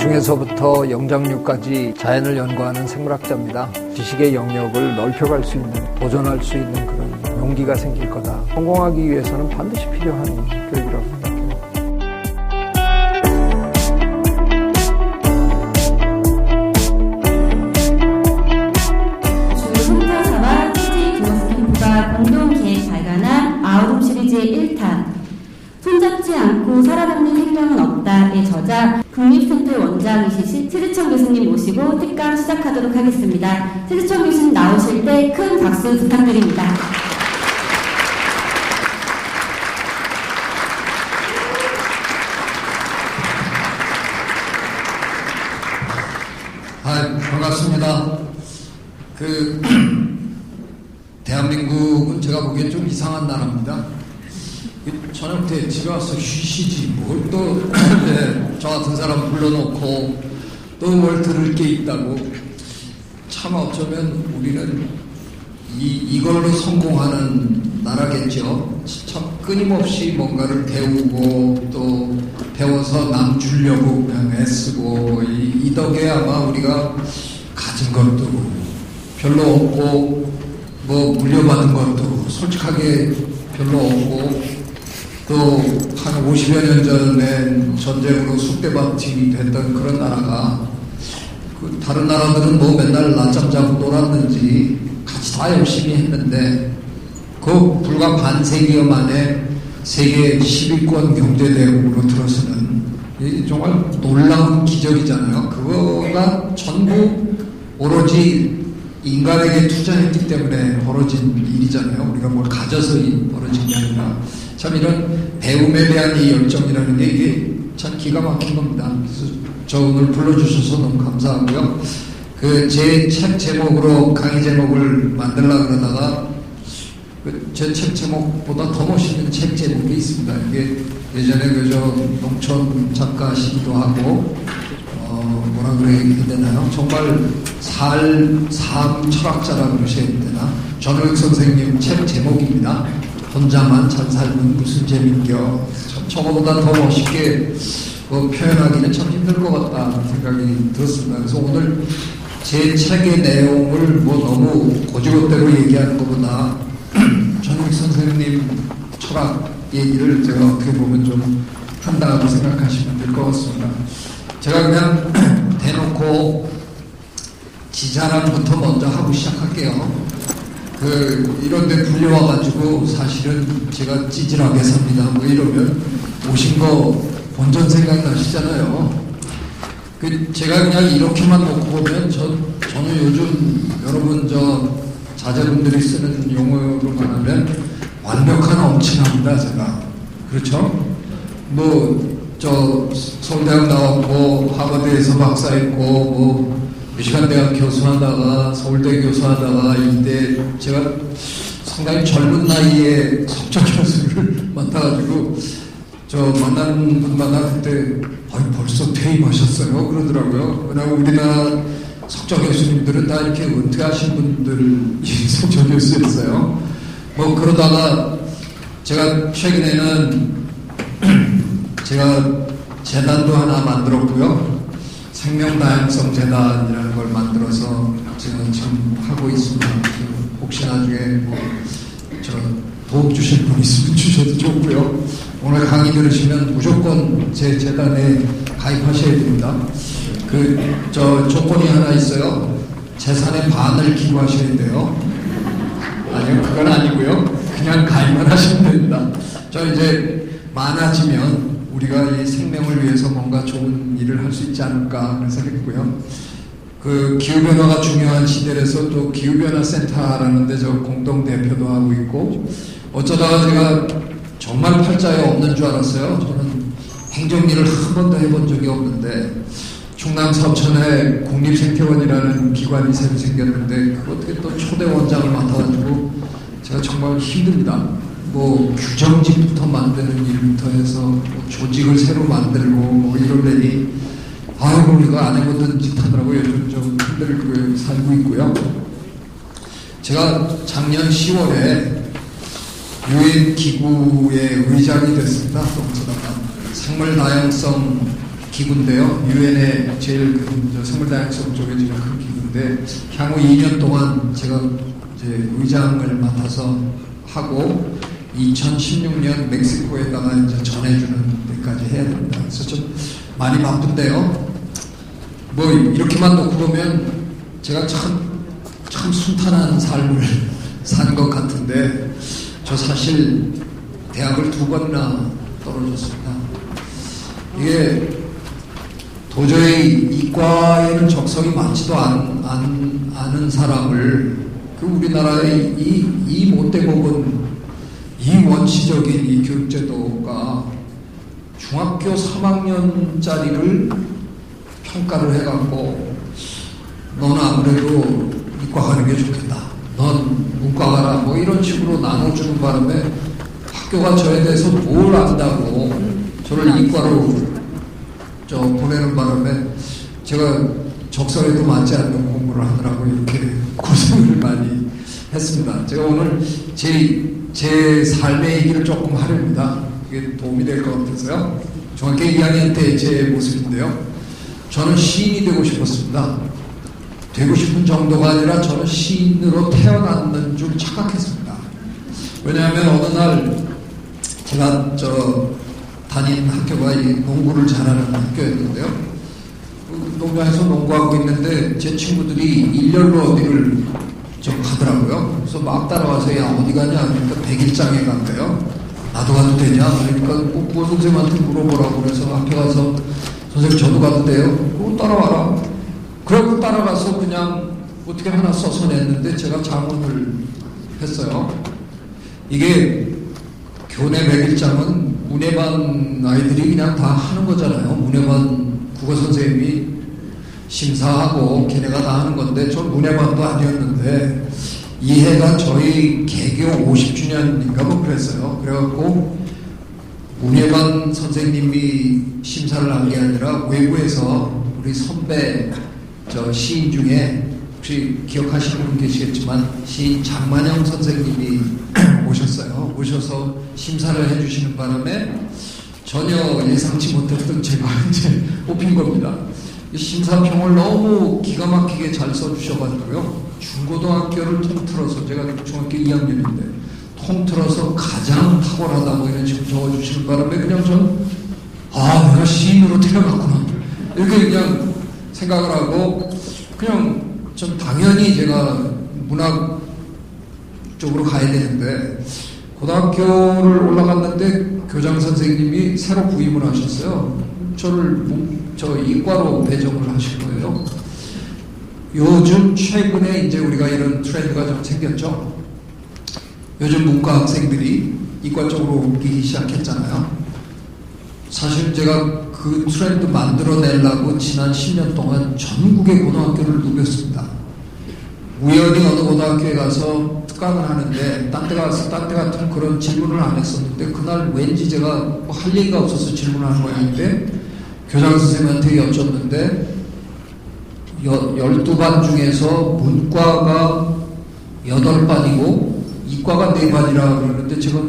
곤충에서부터 영장류까지 자연을 연구하는 생물학자입니다. 지식의 영역을 넓혀갈 수 있는, 도전할 수 있는 그런 용기가 생길 거다. 성공하기 위해서는 반드시 필요한 교육이라고 생각합니다. 홍타사와 CJ 두어스 캠프가 공동 기획 발간한 아우름 시리즈의 1탄 손잡지 않고 살아남는 생명은 없다의 저자 국립센터 원장이신 최재천 교수님 모시고 특강 시작하도록 하겠습니다. 최재천 교수님 나오실 때 큰 박수 부탁드립니다. 반갑습니다. 대한민국은 제가 보기엔 좀 이상한 나라입니다. 저녁 때 집에 와서 쉬시지 뭘 또 저 같은 사람 불러놓고 또 뭘 들을 게 있다고. 참 어쩌면 우리는 이걸로 성공하는 나라겠죠. 참 끊임없이 뭔가를 배우고 또 배워서 남 주려고 그냥 애쓰고 이 덕에 아마 우리가 가진 것도 별로 없고 뭐 물려받은 것도 솔직하게 별로 없고 또 한 50여 년 전에 전쟁으로 쑥대밭이 됐던 그런 나라가 다른 나라들은 뭐 맨날 낮잠 자고 놀았는지 같이 다 열심히 했는데 그 불과 반세기여 만에 세계 10위권 경제대국으로 들어서는 정말 놀라운 기적이잖아요. 그거가 전부 오로지 인간에게 투자했기 때문에 벌어진 일이잖아요. 우리가 뭘 가져서 벌어진 게 아니라. 참 이런 배움에 대한 이 열정이라는 게 이게 참 기가 막힌 겁니다. 그래서 저 오늘 불러주셔서 너무 감사하고요. 제 책 제목으로 강의 제목을 만들려고 그러다가 제 책 제목보다 더 멋있는 책 제목이 있습니다. 이게 예전에 저 농촌 작가시기도 하고 뭐라 그래야 되나요? 정말 삶 철학자라고 그러셔야 되나? 전우익 선생님 책 제목입니다. 혼자만 잘 살면 무슨 재민겨. 저거보다 더 멋있게 표현하기는 참 힘들 것 같다는 생각이 들었습니다. 그래서 오늘 제 책의 내용을 너무 고지고대로 얘기하는 것보다 전우익 선생님 철학 얘기를 제가 어떻게 보면 좀 한다고 생각하시면 될 것 같습니다. 제가 그냥 대놓고 지자랑부터 먼저 하고 시작할게요. 이런데 불려와가지고 사실은 제가 찌질하게 삽니다. 이러면 오신 거 본전 생각나시잖아요. 제가 그냥 이렇게만 놓고 보면 저는 요즘 여러분 자제분들이 쓰는 용어로 말하면 완벽한 엄친아입니다. 제가. 그렇죠? 서울대학 나왔고 하버드에서 박사했고 미시간 대학 교수하다가 서울대 교수하다가 이때 제가 상당히 젊은 나이에 석좌 교수를 맡아가지고 만나는 분마다 그때 벌써 퇴임하셨어요 그러더라고요. 왜냐하면 우리나라 석좌 교수님들은 다 이렇게 은퇴하신 분들이 석좌 교수였어요. 그러다가 제가 최근에는 제가 재단도 하나 만들었고요. 생명다양성 재단이라는 걸 만들어서 제가 지금 하고 있습니다. 혹시 나중에 도움 주실 분 있으면 주셔도 좋고요. 오늘 강의 들으시면 무조건 제 재단에 가입하셔야 됩니다. 조건이 하나 있어요. 재산의 반을 기부하셔야 돼요. 아니요, 그건 아니고요. 그냥 가입만 하시면 됩니다. 이제 많아지면 우리가 이 생명을 위해서 뭔가 좋은 일을 할 수 있지 않을까 생각했고요. 기후변화가 중요한 시대에서 또 기후변화센터라는 데 공동대표도 하고 있고 어쩌다가 제가 정말 팔자에 없는 줄 알았어요. 저는 행정일을 한 번도 해본 적이 없는데 충남 서천에 국립생태원이라는 기관이 새로 생겼는데 어떻게 또 초대 원장을 맡아가지고 제가 정말 힘듭니다. 규정집부터 만드는 일부터 해서 조직을 새로 만들고 이러려니 우리가 안 해보던 짓 하더라고요. 요즘 좀 힘들고 살고 있고요. 제가 작년 10월에 유엔 기구의 의장이 됐습니다. 생물 다양성 기구인데요. 유엔의 제일 생물 다양성 쪽에 제일 큰 기구인데 향후 2년 동안 제가 이제 의장을 맡아서 하고 2016년 멕시코에다가 이제 전해주는 데까지 해야 됩니다. 그래서 좀 많이 바쁜데요. 뭐 이렇게만 놓고 보면 제가 참 순탄한 삶을 산 것 같은데 저 사실 대학을 2번이나 떨어졌습니다. 이게 도저히 이과에는 적성이 맞지도 않은 사람을 그 우리나라의 이 못돼 먹은 이 원시적인 이 교육제도가 중학교 3학년짜리를 평가를 해갖고 너는 아무래도 이과 가는 게 좋겠다. 넌 문과 가라. 뭐 이런 식으로 나눠주는 바람에 학교가 저에 대해서 뭘 안다고 저를 이과로 보내는 바람에 제가 적성에도 맞지 않는 공부를 하느라고 이렇게 고생을 많이 했습니다. 제가 오늘 제 삶의 얘기를 조금 하렵니다. 그게 도움이 될 것 같아서요. 중학교 2학년 때 제 모습인데요. 저는 시인이 되고 싶었습니다. 되고 싶은 정도가 아니라 저는 시인으로 태어났는 줄 착각했습니다. 왜냐하면 어느 날 제가 다닌 학교가 농구를 잘하는 학교였는데요. 농장에서 농구하고 있는데 제 친구들이 일렬로 어디를 좀 가더라고요. 그래서 막 따라와서 야 어디 가냐 그러니까 백일장에 간대요. 나도 가도 되냐 그러니까 국어 선생님한테 물어보라고 그래서 앞에 가서 선생님 저도 가도 돼요? 그럼 따라와라. 그러고 따라가서 그냥 어떻게 하나 써서 냈는데 제가 자문을 했어요. 이게 교내 백일장은 문예반 아이들이 그냥 다 하는 거잖아요. 문예반 국어 선생님이 심사하고 걔네가 다 하는 건데 전 문예반도 아니었는데 이 해가 저희 개교 50주년인가 뭐 그랬어요. 그래갖고 문예반 선생님이 심사를 한 게 아니라 외부에서 우리 선배 시인 중에 혹시 기억하시는 분 계시겠지만 시인 장만영 선생님이 오셨어요. 오셔서 심사를 해주시는 바람에 전혀 예상치 못했던 제가 이제 뽑힌 겁니다. 심사평을 너무 기가 막히게 잘 써주셔가지고요. 중고등학교를 통틀어서 제가 중학교 2학년인데 통틀어서 가장 탁월하다 뭐 이런 식으로 적어주시는 바람에 그냥 내가 시인으로 태어났구나 이렇게 그냥 생각을 하고 그냥 전 당연히 제가 문학 쪽으로 가야 되는데 고등학교를 올라갔는데 교장 선생님이 새로 부임을 하셨어요. 저를 이과로 배정을 하신 거예요. 요즘 최근에 이제 우리가 이런 트렌드가 좀 생겼죠. 요즘 문과 학생들이 이과 쪽으로 옮기기 시작했잖아요. 사실 제가 그 트렌드 만들어내려고 지난 10년 동안 전국의 고등학교를 누볐습니다. 우연히 어느 고등학교에 가서 특강을 하는데 딴 데 같은 그런 질문을 안 했었는데 그날 왠지 제가 뭐 할 얘기가 없어서 질문하는 모양인데 교장 선생님한테 여쭙는데 12반 중에서 문과가 8반이고 이과가 4반이라 그러는데 제가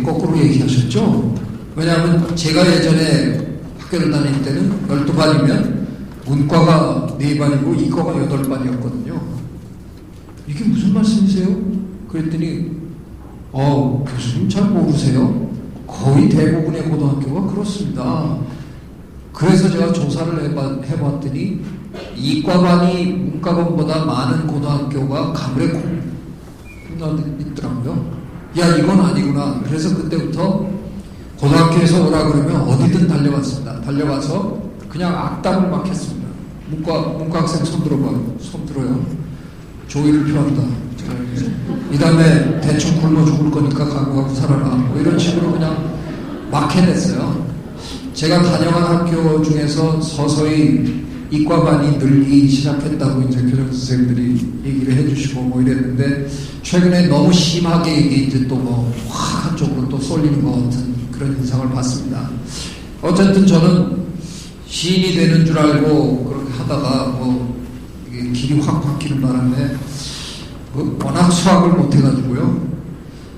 거꾸로 얘기하셨죠? 왜냐하면 제가 예전에 학교를 다닐 때는 12반이면 문과가 4반이고 이과가 8반이었거든요. 이게 무슨 말씀이세요? 그랬더니 교수님 잘 모르세요? 거의 대부분의 고등학교가 그렇습니다. 그래서 제가 조사를 해봤더니 이과반이 문과반보다 많은 고등학교가 가물에 있더라고요. 야 이건 아니구나. 그래서 그때부터 고등학교에서 오라 그러면 어디든 달려갔습니다. 달려가서 그냥 악담을 막 했습니다. 문과 학생 손 들어봐. 손 들어요. 조의를 표한다. 이 다음에 대충 굶어 죽을 거니까 각오하고 살아라. 뭐 이런 식으로 그냥 막 해냈어요. 제가 다녀간 학교 중에서 서서히 이과반이 늘기 시작했다고 이제 교장 선생님들이 얘기를 해주시고 뭐 이랬는데 최근에 너무 심하게 이게 이제 또 뭐 확 한쪽으로 또 쏠리는 것 같은 그런 인상을 받습니다. 어쨌든 저는 시인이 되는 줄 알고 그렇게 하다가 뭐 이게 길이 확 바뀌는 바람에 워낙 수학을 못해가지고요.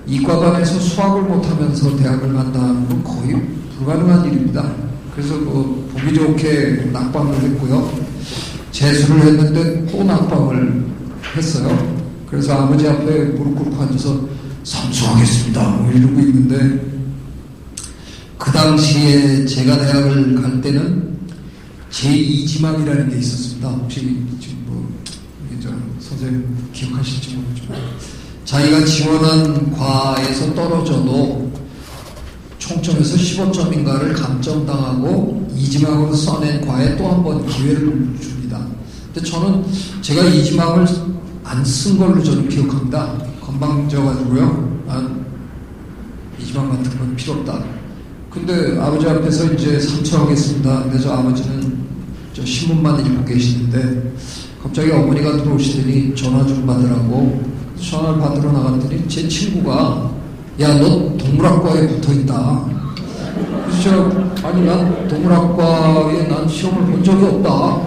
이과반에서 수학을 못하면서 대학을 간다는 건 거의 불가능한 일입니다. 그래서 보기 좋게 낙방을 했고요. 재수를 했는데 또 낙방을 했어요. 그래서 아버지 앞에 무릎 꿇고 앉아서 삼수하겠습니다 뭐 이러고 있는데, 그 당시에 제가 대학을 갈 때는 제2지망이라는 게 있었습니다. 혹시 지금 선생님 기억하실지 모르지만, 자기가 지원한 과에서 떨어져도 총점에서 15점인가를 감점당하고 2지망으로 써낸 과에 또 한 번 기회를 줍니다. 근데 저는 제가 2지망을 안 쓴 걸로 저는 기억합니다. 건방져가지고요. 난 2지망 같은 건 필요 없다. 근데 아버지 앞에서 이제 삼수하겠습니다. 그래서 아버지는 저 신문만 읽고 계시는데 갑자기 어머니가 들어오시더니 전화 좀 받으라고 전화를 받으러 나갔더니 제 친구가 야, 너 동물학과에 붙어있다. 그래서 아니 난 동물학과에 난 시험을 본 적이 없다.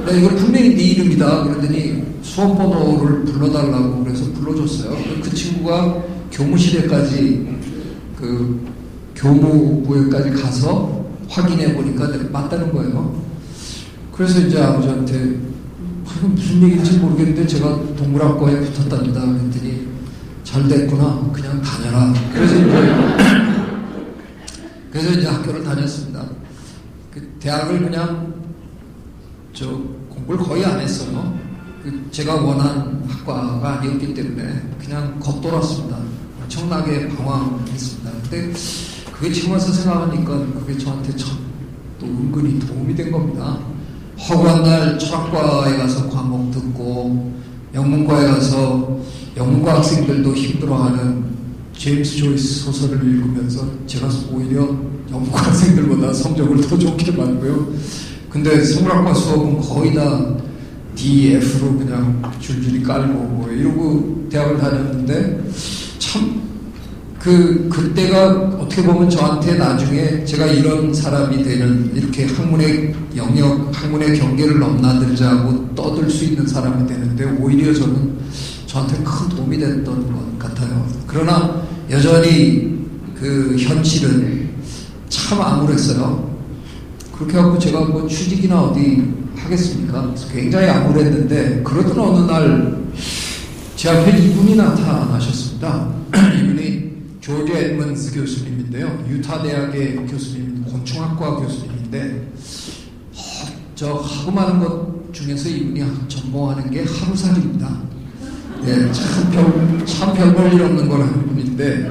내가 이거 분명히 네 이름이다. 그러더니 수험 번호를 불러달라고 그래서 불러줬어요. 그 친구가 교무실에까지 그 교무부에까지 가서 확인해 보니까 맞다는 거예요. 그래서 이제 아버지한테 무슨 얘기인지 모르겠는데 제가 동물학과에 붙었답니다. 그랬더니 잘 됐구나. 그냥 다녀라. 그래서 이제 학교를 다녔습니다. 그 대학을 그냥 공부를 거의 안 했어요. 제가 원한 학과가 아니었기 때문에 그냥 겉돌았습니다. 엄청나게 방황했습니다. 근데 그게 지금 와서 생각하니까 그게 저한테 참 또 은근히 도움이 된 겁니다. 허구한 날 철학과에 가서 과목 듣고 영문과에 가서 영문과 학생들도 힘들어하는 제임스 조이스 소설을 읽으면서 제가 오히려 영문과 학생들보다 성적을 더 좋게 받고요. 근데 생물학과 수업은 거의 다 D, F로 그냥 줄줄이 깔고 뭐 이러고 대학을 다녔는데 참 그때가 어떻게 보면 저한테 나중에 제가 이런 사람이 되는, 이렇게 학문의 영역, 학문의 경계를 넘나들자고 떠들 수 있는 사람이 되는데 오히려 저한테 큰 도움이 됐던 것 같아요. 그러나 여전히 그 현실은 참 암울했어요. 그렇게 하고 제가 뭐 취직이나 어디 하겠습니까? 굉장히 암울했는데 그러던 어느 날 제 앞에 이분이 나타나셨습니다. 이분이 조지 에드먼스 교수님인데요. 유타 대학의 교수님, 곤충학과 교수님인데 저 하고 많은 것 중에서 이분이 전공하는 게 하루살이입니다. 예, 참 별 볼 일 없는 걸 하는 분인데,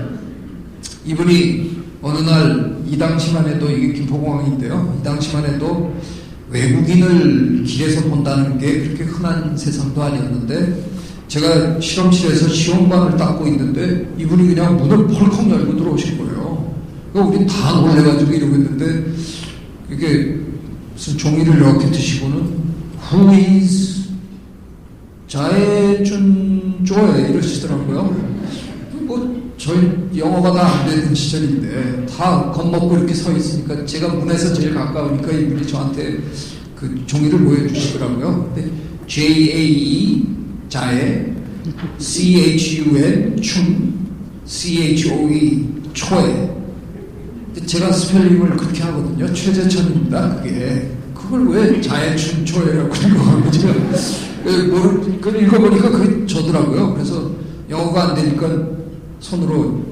이분이 어느 날 이 당시만 해도, 이게 김포공항인데요, 이 당시만 해도 외국인을 길에서 본다는 게 그렇게 흔한 세상도 아니었는데, 제가 실험실에서 시험관을 닦고 있는데 이분이 그냥 문을 펄컥 열고 들어오신 거예요. 그러니까 우린 다 놀래가지고 이러고 있는데, 이게 무슨 종이를 이렇게 드시고는 Who is 자해준 조에 이러시더라고요. 뭐 저희 영어가 다 안 되는 시절인데 다 겁먹고 이렇게 서 있으니까 제가 문에서 제일 가까우니까 이분이 저한테 그 종이를 보여주시더라고요. 근데 J-A-E 자해, C-H-U-N 춤, C-H-O-E 초에. 제가 스펠링을 그렇게 하거든요. 최재천입니다. 그걸 왜 자해춤 초에라고 읽어가지고 제가 그걸 읽어보니까 그게 저더라고요. 그래서 영어가 안 되니까 손으로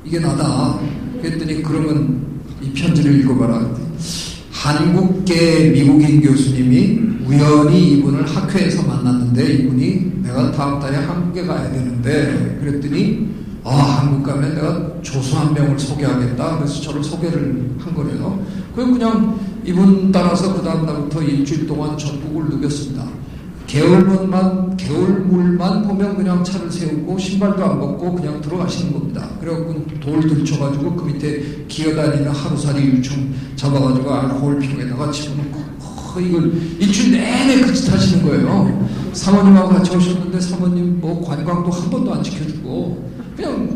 이게 나다. 그랬더니 그러면 이 편지를 읽어봐라. 한국계 미국인 교수님이 우연히 이분을 학회에서 만났는데, 이분이 내가 다음 달에 한국에 가야 되는데, 그랬더니 한국 가면 내가 조수 한 명을 소개하겠다. 그래서 저를 소개를 한 거래요. 그냥 이분 따라서 그 다음 날부터 일주일 동안 전국을 누볐습니다. 겨울물만 보면 그냥 차를 세우고 신발도 안 벗고 그냥 들어가시는 겁니다. 그래갖고 돌 들쳐가지고 그 밑에 기어다니는 하루살이 유충 잡아가지고 알코올瓶에다가 집어넣고 이걸 일주일 내내 그 짓 하시는 거예요. 사모님하고 같이 오셨는데 사모님 뭐 관광도 한 번도 안 지켜주고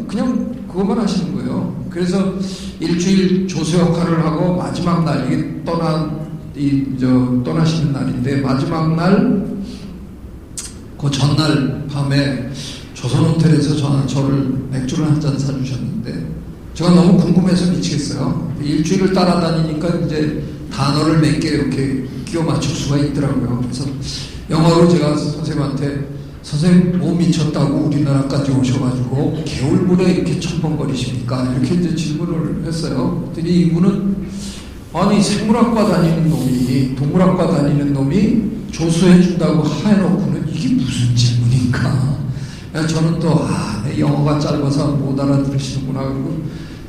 그냥 그것만 하시는 거예요. 그래서 일주일 조수 역할을 하고 마지막 날, 이게 떠나시는 날인데, 마지막 날 그 전날 밤에 조선호텔에서 저를 맥주를 한 잔 사주셨는데, 제가 너무 궁금해서 미치겠어요. 일주일을 따라다니니까 이제 단어를 몇 개 이렇게 끼워 맞출 수가 있더라고요. 그래서 영어로 제가 선생님한테 선생님 뭐 미쳤다고 우리나라까지 오셔가지고 개울물에 이렇게 첨벙거리십니까? 이렇게 이제 질문을 했어요. 그랬더니 이분은 아니 생물학과 다니는 놈이 동물학과 다니는 놈이 조수해준다고 해놓고는 이게 무슨 질문인가? 저는 또 내 영어가 짧아서 못 알아들으시는구나 그러고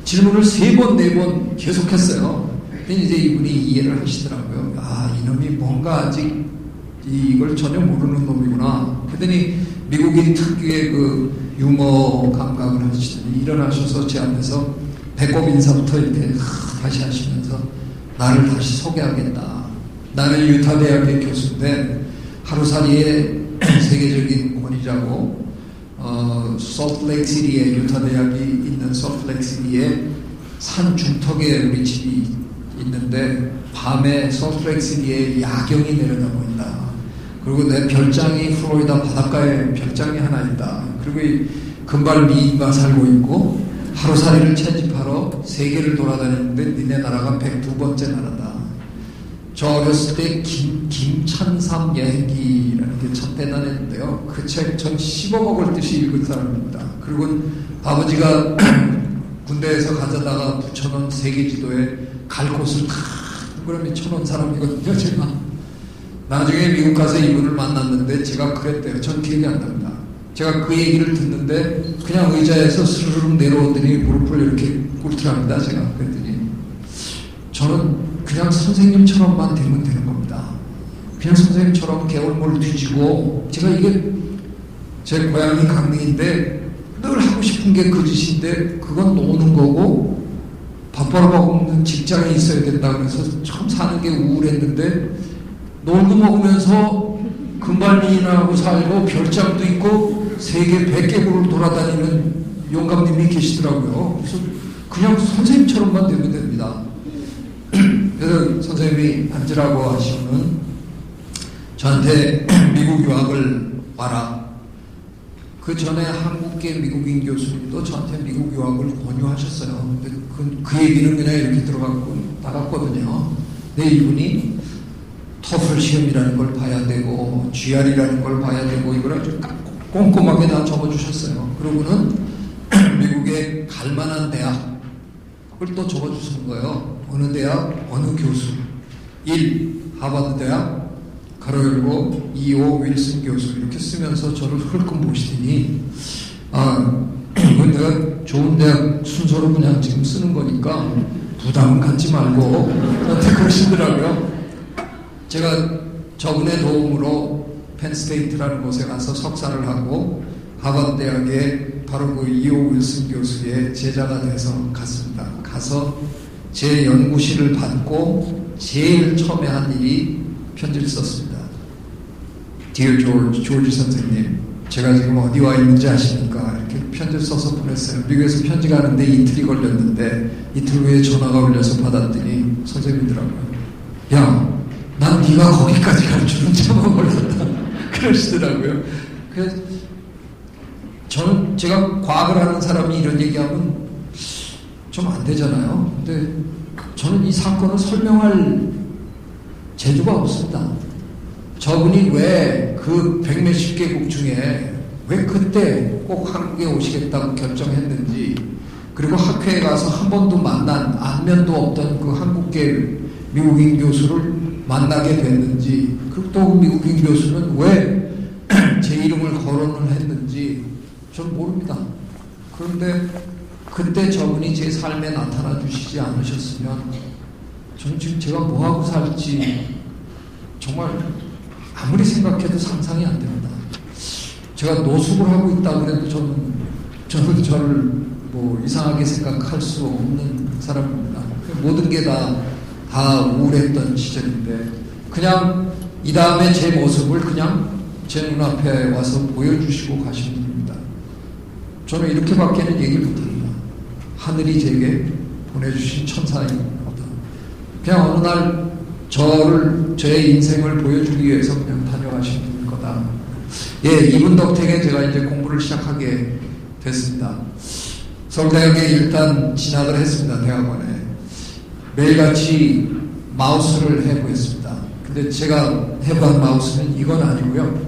질문을 3번 4번 계속했어요. 근데 이제 이분이 이해를 하시더라고요. 이놈이 뭔가 아직 이걸 전혀 모르는 놈이구나. 그랬더니 미국인 특유의 그 유머 감각을 하시더니 일어나셔서 제 앞에서 배꼽 인사부터 이렇게 다시 하시면서 나를 다시 소개하겠다. 나는 유타 대학의 교수인데 하루살이의 세계적인 권위자고 솔트레이크 시티에 유타 대학이 있는 솔트레이크 시티에 산 중턱에 우리 집이 있는데 밤에 솔트레이크 시티에 야경이 내려다보인다. 그리고 내 별장이 플로리다 바닷가에 별장이 하나 있다. 그리고 이 금발 미인과 살고 있고 하루살이를 채집하러 세계를 돌아다니는데 니네 나라가 102번째 나라다. 저 어렸을 때 김찬삼 여행기라는 게 참 대단했는데요. 그 책 전 씹어먹을 듯이 읽은 사람입니다. 그리고 아버지가 군대에서 가져다가 붙여놓은 세계지도에 갈 곳을 다 동그라미 쳐놓은 사람이거든요. 제가 나중에 미국 가서 이분을 만났는데 제가 그랬대요. 전 기억이 안 납니다. 제가 그 얘기를 듣는데 그냥 의자에서 스르륵 내려오더니 무릎을 이렇게 꿇더랍니다. 제가 그랬더니 저는 그냥 선생님처럼만 되면 되는 겁니다. 그냥 선생님처럼 개울물 뒤지고 제가 이게 제 고향이 강릉인데 늘 하고 싶은 게 그 짓인데 그건 노는 거고 밥 벌어먹는 직장에 있어야 된다 그래서 처음 사는 게 우울했는데 놀고 먹으면서 금발미인하고 살고 별장도 있고 세계 100개국을 돌아다니는 영감님이 계시더라고요. 그래서 그냥 선생님처럼만 되면 됩니다. 그래서 선생님이 앉으라고 하시면 저한테 미국 유학을 와라. 그 전에 한국계 미국인 교수님도 저한테 미국 유학을 권유하셨어요. 근데 그 얘기는 그냥 이렇게 들어가고 나갔거든요. 근데 이분이 토플 시험이라는 걸 봐야 되고 GR이라는 걸 봐야 되고 이걸 아주 꼼꼼하게 다 적어주셨어요. 그러고는 미국에 갈만한 대학을 또 적어주시는 거예요. 어느 대학, 어느 교수. 1. 하버드 대학, 가로 열고 2호 윌슨 교수 이렇게 쓰면서 저를 흘끔 보시더니 이건 내가 좋은 대학 순서로 그냥 지금 쓰는 거니까 부담은 갖지 말고 저한테 그러시더라고요. 제가 저분의 도움으로 펜스테이트라는 곳에 가서 석사를 하고 하버드 대학에 바로 그 이호 윌슨 교수의 제자가 돼서 갔습니다. 가서 제 연구실을 받고 제일 처음에 한 일이 편지를 썼습니다. Dear 조지 선생님, 제가 지금 어디 와 있는지 아십니까? 이렇게 편지를 써서 보냈어요. 미국에서 편지 가는데 이틀이 걸렸는데 이틀 후에 전화가 울려서 받았더니 선생님이더라고요. 야, 난 네가 거기까지 갈 줄은 참아 몰랐다. 그러시더라고요. 그래서 저는 제가 과학을 하는 사람이 이런 얘기하면 좀 안 되잖아요. 근데 저는 이 사건을 설명할 재주가 없습니다. 저분이 왜 그 100몇십 개국 중에 왜 그때 꼭 한국에 오시겠다고 결정했는지, 그리고 학회에 가서 한 번도 만난 안면도 없던 그 한국계 미국인 교수를 만나게 됐는지, 그리고 또 그 미국인 교수는 왜 제 이름을 거론을 했는지 저는 모릅니다. 그런데 그때 저분이 제 삶에 나타나 주시지 않으셨으면 저는 지금 제가 뭐하고 살지 정말 아무리 생각해도 상상이 안 됩니다. 제가 노숙을 하고 있다고 해도 저는 저를 뭐 이상하게 생각할 수 없는 사람입니다. 모든 게 다 우울했던 시절인데 그냥 이 다음에 제 모습을 그냥 제 눈앞에 와서 보여주시고 가신 분입니다. 저는 이렇게밖에는 얘기를 못합니다. 하늘이 제게 보내주신 천사입니다. 그냥 어느 날 저의 인생을 보여주기 위해서 그냥 다녀가신 분일 거다. 예, 이분 덕택에 제가 이제 공부를 시작하게 됐습니다. 서울대학에 일단 진학을 했습니다. 대학원에. 매일같이 마우스를 해보겠습니다. 근데 제가 해본 마우스는 이건 아니고요.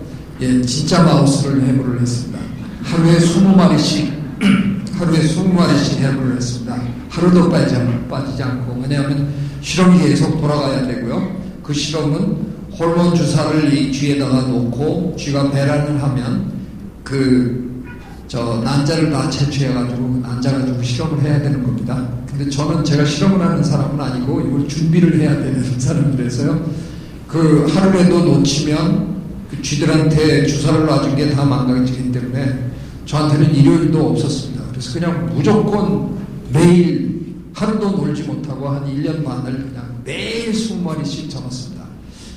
예, 진짜 마우스를 해보를 했습니다. 하루에 20마리씩 해보를 했습니다. 하루도 빠지지 않고. 왜냐하면 실험이 계속 돌아가야 되고요. 그 실험은 호르몬 주사를 이 쥐에다가 놓고 쥐가 배란을 하면 난자를 다 채취해가지고 난자 가지고 실험을 해야 되는 겁니다. 근데 저는 제가 실험을 하는 사람은 아니고 이걸 준비를 해야 되는 사람이라서요. 그 하루라도 놓치면 그 쥐들한테 주사를 놔준 게 다 망가지기 때문에 저한테는 일요일도 없었습니다. 그래서 그냥 무조건 매일 하루도 놀지 못하고 한 1년 반을 그냥 매일 20마리씩 잡았습니다.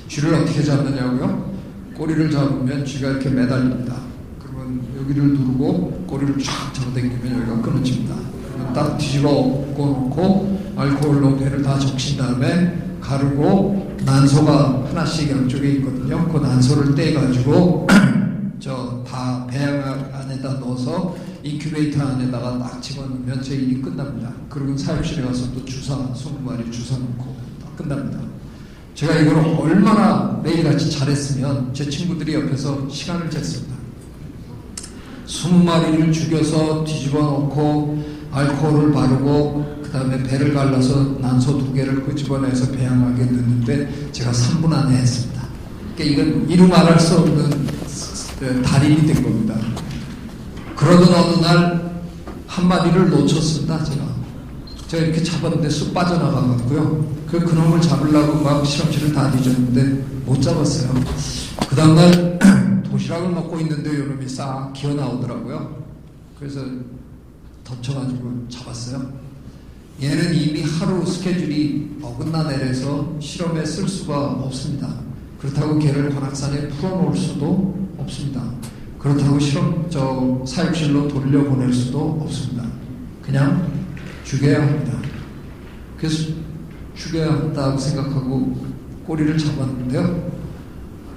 쥐를 어떻게 잡느냐고요? 꼬리를 잡으면 쥐가 이렇게 매달립니다. 그러면 여기를 누르고 꼬리를 쫙 잡아당기면 여기가 끊어집니다. 딱 뒤집어 엎고 알코올로 배를 다 적신 다음에 가르고 난소가 하나씩 양쪽에 있거든요. 그 난소를 떼가지고 다 배양 안에다 넣어서 인큐베이터 안에다가 딱 집어넣으면 제 일이 끝납니다. 그리고 사육실에 가서 또 주사 20마리 주사 놓고 딱 끝납니다. 제가 이걸 얼마나 매일같이 잘했으면 제 친구들이 옆에서 시간을 쟀습니다. 20마리를 죽여서 뒤집어 놓고 알코올을 바르고 그 다음에 배를 갈라서 난소 2개를 끄집어내서 배양하게 됐는데 제가 3분 안에 했습니다. 그러니까 이건 이루 말할 수 없는 달인이 된 겁니다. 그러던 어느 날 한 마리를 놓쳤습니다. 제가 이렇게 잡았는데 쑥 빠져나가고요. 그놈을 잡으려고 막 실험실을 다 뒤졌는데 못 잡았어요. 그 다음날 도시락을 먹고 있는데 요놈이 싹 기어 나오더라고요. 그래서 덮쳐가지고 잡았어요. 얘는 이미 하루 스케줄이 어긋난 애라서 실험에 쓸 수가 없습니다. 그렇다고 걔를 관악산에 풀어놓을 수도 없습니다. 그렇다고 사육실로 돌려보낼 수도 없습니다. 그냥 죽여야 합니다. 그래서 죽여야 한다고 생각하고 꼬리를 잡았는데요.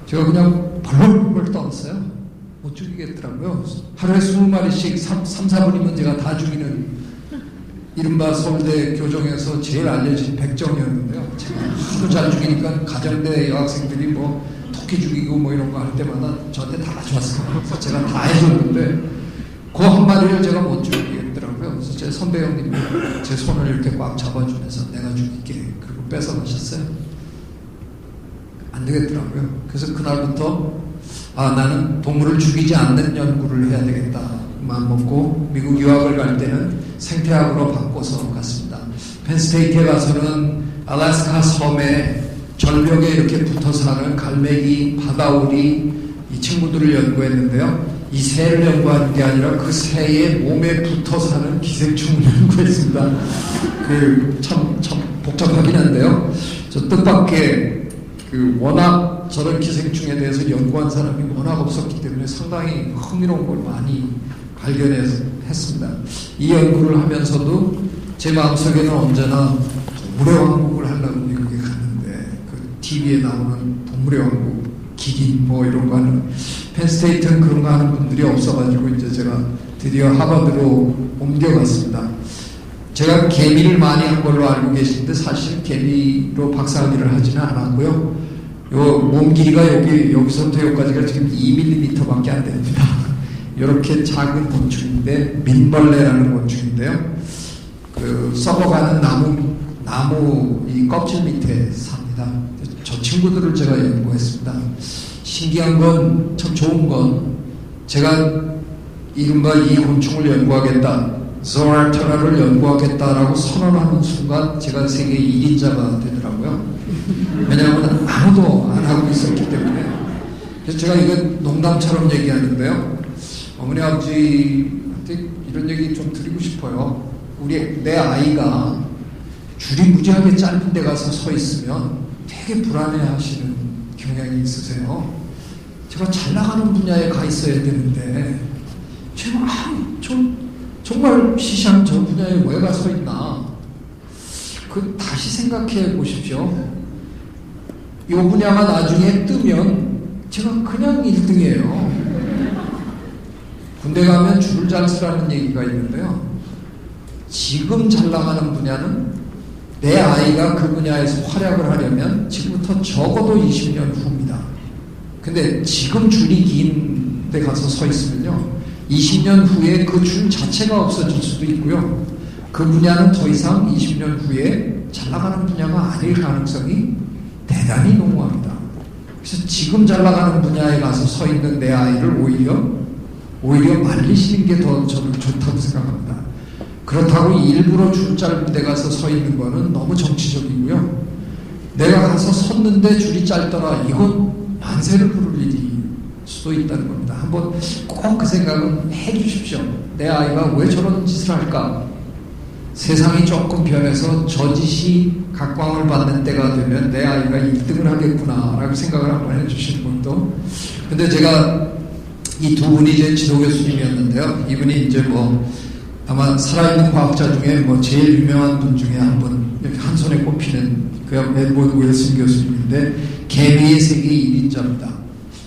제가 그냥 벌벌 떨었어요. 못 죽이겠더라고요. 하루에 20마리씩 3, 4분이면 제가 다 죽이는 이른바 서울대 교정에서 제일 알려진 백정이었는데요. 제가 하도 잘 죽이니까 가정대 여학생들이 뭐 토끼 죽이고 뭐 이런 거 할 때마다 저한테 다 좋았어요. 그래서 제가 다 해줬는데 그 한 마리를 제가 못 죽이겠더라고요. 그래서 제 선배 형님이 제 손을 이렇게 꽉 잡아주면서 내가 죽일게. 그리고 뺏어가셨어요. 안 되겠더라고요. 그래서 그날부터 나는 동물을 죽이지 않는 연구를 해야 되겠다 마음 먹고 미국 유학을 갈 때는 생태학으로 바꿔서 갔습니다. 펜스테이트에 가서는 알래스카 섬에 절벽에 이렇게 붙어 사는 갈매기, 바다오리 이 친구들을 연구했는데요. 이 새를 연구하는 게 아니라 그 새의 몸에 붙어 사는 기생충을 연구했습니다. 참 복잡하긴 한데요. 저 뜻밖의 워낙 저런 기생충에 대해서 연구한 사람이 워낙 없었기 때문에 상당히 흥미로운 걸 많이 발견했습니다. 이 연구를 하면서도 제 마음속에는 언제나 동물의 왕국을 하려고 미국에 갔는데 TV에 나오는 동물의 왕국, 기린 뭐 이런 거 하는 펜스테이트는 그런 거 하는 분들이 없어가지고 이제 제가 드디어 하버드로 옮겨갔습니다. 제가 개미를 많이 한 걸로 알고 계시는데 사실 개미로 박사학위를 하지는 않았고요. 요 몸 길이가 여기서부터 여기까지가 지금 2mm밖에 안 됩니다. 이렇게 작은 곤충인데 민벌레라는 곤충인데요. 썩어가는 나무 이 껍질 밑에 삽니다. 저 친구들을 제가 연구했습니다. 신기한 건 참 좋은 건 제가 이른바 이 곤충을 연구하겠다. 조알터라를 연구하겠다라고 선언하는 순간 제가 세계 1인자가 되더라고요. 왜냐하면 아무도 안 하고 있었기 때문에. 그래서 제가 이건 농담처럼 얘기하는데요. 어머니 아버지한테 이런 얘기 좀 드리고 싶어요. 내 아이가 줄이 무지하게 짧은 데 가서 서 있으면 되게 불안해 하시는 경향이 있으세요. 제가 잘 나가는 분야에 가 있어야 되는데 제가 정말 시시한 저 분야에 왜 가 서 있나? 다시 생각해 보십시오. 이 분야가 나중에 뜨면 제가 그냥 1등이에요. 군대 가면 줄을 잘 서라는 얘기가 있는데요. 지금 잘 나가는 분야는 내 아이가 그 분야에서 활약을 하려면 지금부터 적어도 20년 후입니다. 근데 지금 줄이 긴 데 가서 서 있으면요, 20년 후에 그 줄 자체가 없어질 수도 있고요, 그 분야는 더 이상 20년 후에 잘 나가는 분야가 아닐 가능성이 대단히 농후합니다. 그래서 지금 잘 나가는 분야에 가서 서 있는 내 아이를 오히려 말리시는 게 더 저는 좋다고 생각합니다. 그렇다고 일부러 줄 짧은 데 가서 서 있는 거는 너무 정치적이고요. 내가 가서 섰는데 줄이 짧더라, 이건 만세를 부를 일이 수도 있다는 겁니다. 한번 꼭 그 생각은 해 주십시오. 내 아이가 왜 저런 짓을 할까? 세상이 조금 변해서 저 짓이 각광을 받는 때가 되면 내 아이가 1등을 하겠구나 라고 생각을 한번 해주시는 것도. 근데 제가 이 두 분이 제 지도 교수님이었는데요, 이분이 이제 아마 살아있는 과학자 중에 제일 유명한 분 중에 한 분, 이렇게 한 손에 꼽히는 그야 에드워드 윌슨 교수님인데, 개미의 세계 1인자입니다.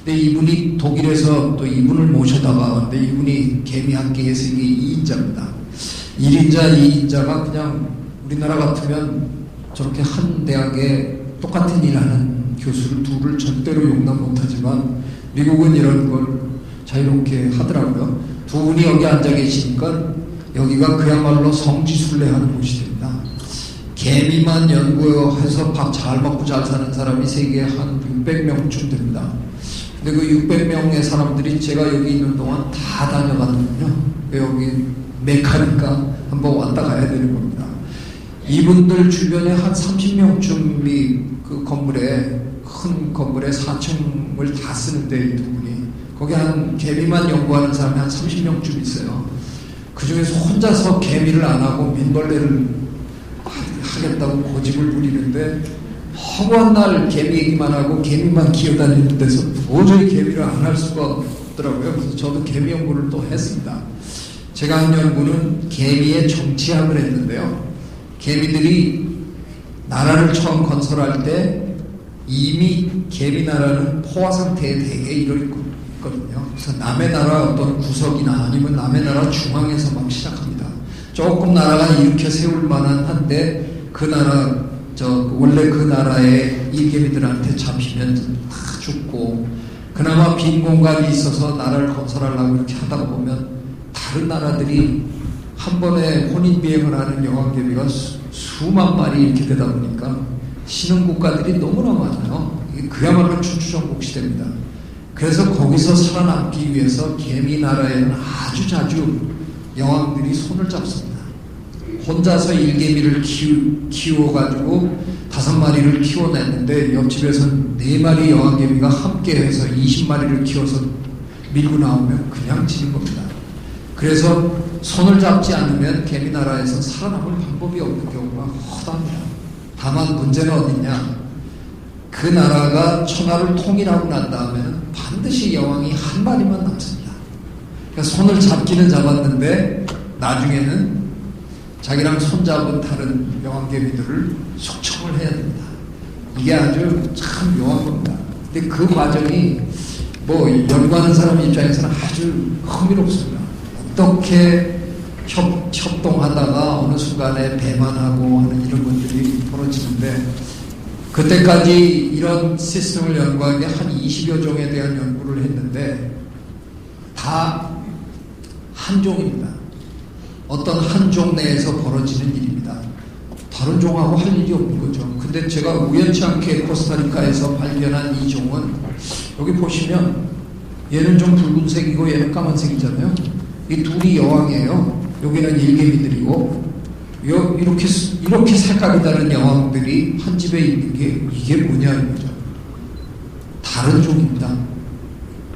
근데 이분이 독일에서 또 이분을 모셔다가, 근데 이분이 개미학계의 세계 2인자입니다. 1인자, 2인자가 그냥 우리나라 같으면 저렇게 한 대학에 똑같은 일 하는 교수를 둘을 절대로 용납 못하지만, 미국은 이런 걸 자유롭게 하더라고요. 두 분이 여기 앉아 계시니까 여기가 그야말로 성지순례하는 곳이 됩니다. 개미만 연구해서 밥 잘 먹고 잘 사는 사람이 세계에 한 600명쯤 됩니다. 근데 그 600명의 사람들이 제가 여기 있는 동안 다 다녀갔거든요. 여기 메카니까 한번 왔다 가야 되는 겁니다. 이분들 주변에 한 30명쯤이 그 건물에, 큰 건물에 4층을 다 쓰는데, 이 두 분이 거기 한 개미만 연구하는 사람이 한 30명쯤 있어요. 그 중에서 혼자서 개미를 안 하고 민벌레를 하겠다고 고집을 부리는데, 허구한 날 개미 얘기만 하고 개미만 기어다니는 데서 도저히 개미를 안 할 수가 없더라고요. 그래서 저도 개미 연구를 또 했습니다. 제가 한 연구는 개미의 정치학을 했는데요, 개미들이 나라를 처음 건설할 때 이미 개미 나라는 포화 상태에 되게 이르거든요. 그래서 남의 나라 어떤 구석이나 아니면 남의 나라 중앙에서 막 시작합니다. 조금 나라가 일으켜 세울 만한 한데, 그 나라, 원래 그 나라의 일개미들한테 잡히면 다 죽고, 그나마 빈 공간이 있어서 나라를 건설하려고 이렇게 하다가 보면 다른 나라들이 한 번에 혼인비행을 하는 여왕개미가 수만 마리 이렇게 되다 보니까 신흥 국가들이 너무나 많아요. 이게 그야말로 춘추전국 시대입니다. 그래서 거기서 살아남기 위해서 개미 나라에는 아주 자주 여왕들이 손을 잡습니다. 혼자서 일개미를 키워가지고 5마리를 키워냈는데, 옆집에서는 4마리 여왕개미가 함께해서 20마리를 키워서 밀고 나오면 그냥 지는 겁니다. 그래서 손을 잡지 않으면 개미 나라에서 살아남을 방법이 없는 경우가 허다합니다. 다만 문제는 어디냐, 그 나라가 천하를 통일하고 난 다음에는 반드시 여왕이 한 마리만 남습니다. 그러니까 손을 잡기는 잡았는데 나중에는 자기랑 손잡은 다른 여왕개미들을 숙청을 해야 됩니다. 이게 아주 참 묘한 겁니다. 근데 그 과정이 연구하는 사람 입장에서는 아주 흥미롭습니다. 어떻게 협동하다가 어느 순간에 배만하고 하는 이런 것들이 벌어지는데, 그때까지 이런 시스템을 연구한 게 한 20여 종에 대한 연구를 했는데 다 한 종입니다. 어떤 한 종 내에서 벌어지는 일입니다. 다른 종하고 할 일이 없는 거죠. 근데 제가 우연치 않게 코스타리카에서 발견한 이 종은, 여기 보시면 얘는 좀 붉은색이고 얘는 까만색이잖아요. 이 둘이 여왕이에요. 여기는 일개미들이고, 이렇게 색깔이 다른 여왕들이 한 집에 있는 게 이게 뭐냐는 거죠. 다른 종입니다.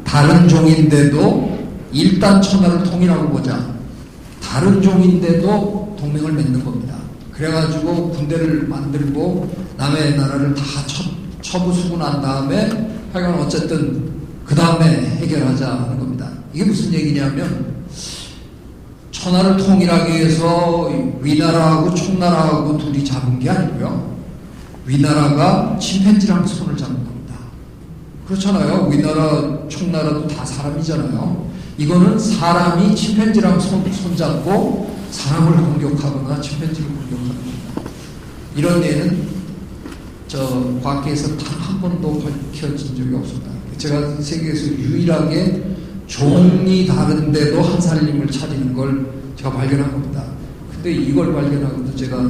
다른 종인데도 일단 천하를 통일하고 보자. 다른 종인데도 동맹을 맺는 겁니다. 그래가지고 군대를 만들고 남의 나라를 다 처부수고 난 다음에 하여간 어쨌든 그 다음에 해결하자 하는 겁니다. 이게 무슨 얘기냐면, 천하를 통일하기 위해서 위나라하고 총나라하고 둘이 잡은 게 아니고요, 위나라가 침팬지랑 손을 잡은 겁니다. 그렇잖아요. 위나라 총나라도 다 사람이잖아요. 이거는 사람이 침팬지랑 손잡고 사람을 공격하거나 침팬지를 공격하는 겁니다. 이런 예는 저 과학계에서 단 한 번도 밝혀진 적이 없습니다. 제가 세계에서 유일하게 종이 다른데도 한 살림을 차리는 걸 제가 발견한 겁니다. 근데 이걸 발견하고도 제가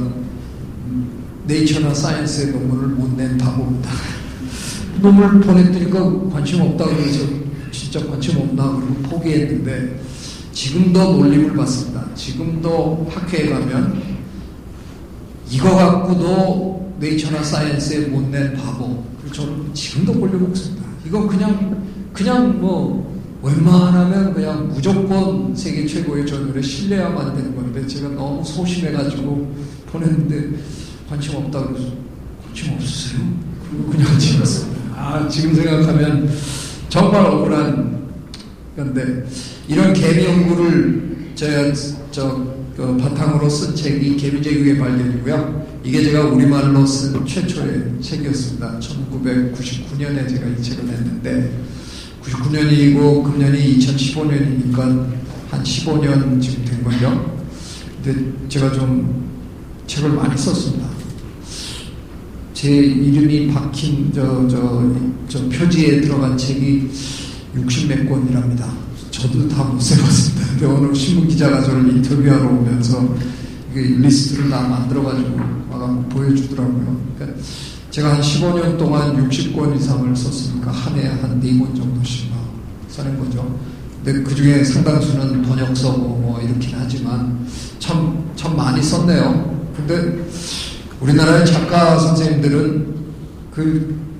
네이처나 사이언스의 논문을 못 낸 바보입니다. 논문을 보냈더니까 관심 없다고 그래서 진짜 관심 없나 그러고 포기했는데 지금도 놀림을 받습니다. 지금도 학회에 가면 이거 갖고도 네이처나 사이언스에 못 낸 바보. 저는 지금도 몰려먹습니다. 이건 그냥 뭐 웬만하면 그냥 무조건 세계 최고의 저널에 실려야만 되는 건데 제가 너무 소심해가지고 보냈는데 관심 없다고 그래서 관심 없으세요? 그리고 그냥 찍었습니다. 지금 생각하면 정말 억울한 건데 이런 개미 연구를 그 바탕으로 쓴 책이 개미제국의 발견이고요. 이게 제가 우리말로 쓴 최초의 책이었습니다. 1999년에 제가 이 책을 냈는데 99년이고 금년이 2015년이니까 한 15년 지금 된 거죠. 근데 제가 좀 책을 많이 썼습니다. 제 이름이 박힌 저 표지에 들어간 책이 60몇 권이랍니다. 저도 다 못 세봤습니다. 근데 오늘 신문기자가 저를 인터뷰하러 오면서 이게 리스트를 다 만들어가지고 막 보여주더라고요. 그러니까 제가 한 15년 동안 60권 이상을 썼으니까 한 해에 한 4권 정도씩 써낸 거죠. 근데 그 중에 상당수는 번역서고 뭐 이렇긴 하지만 참 많이 썼네요. 근데 우리나라의 작가 선생님들은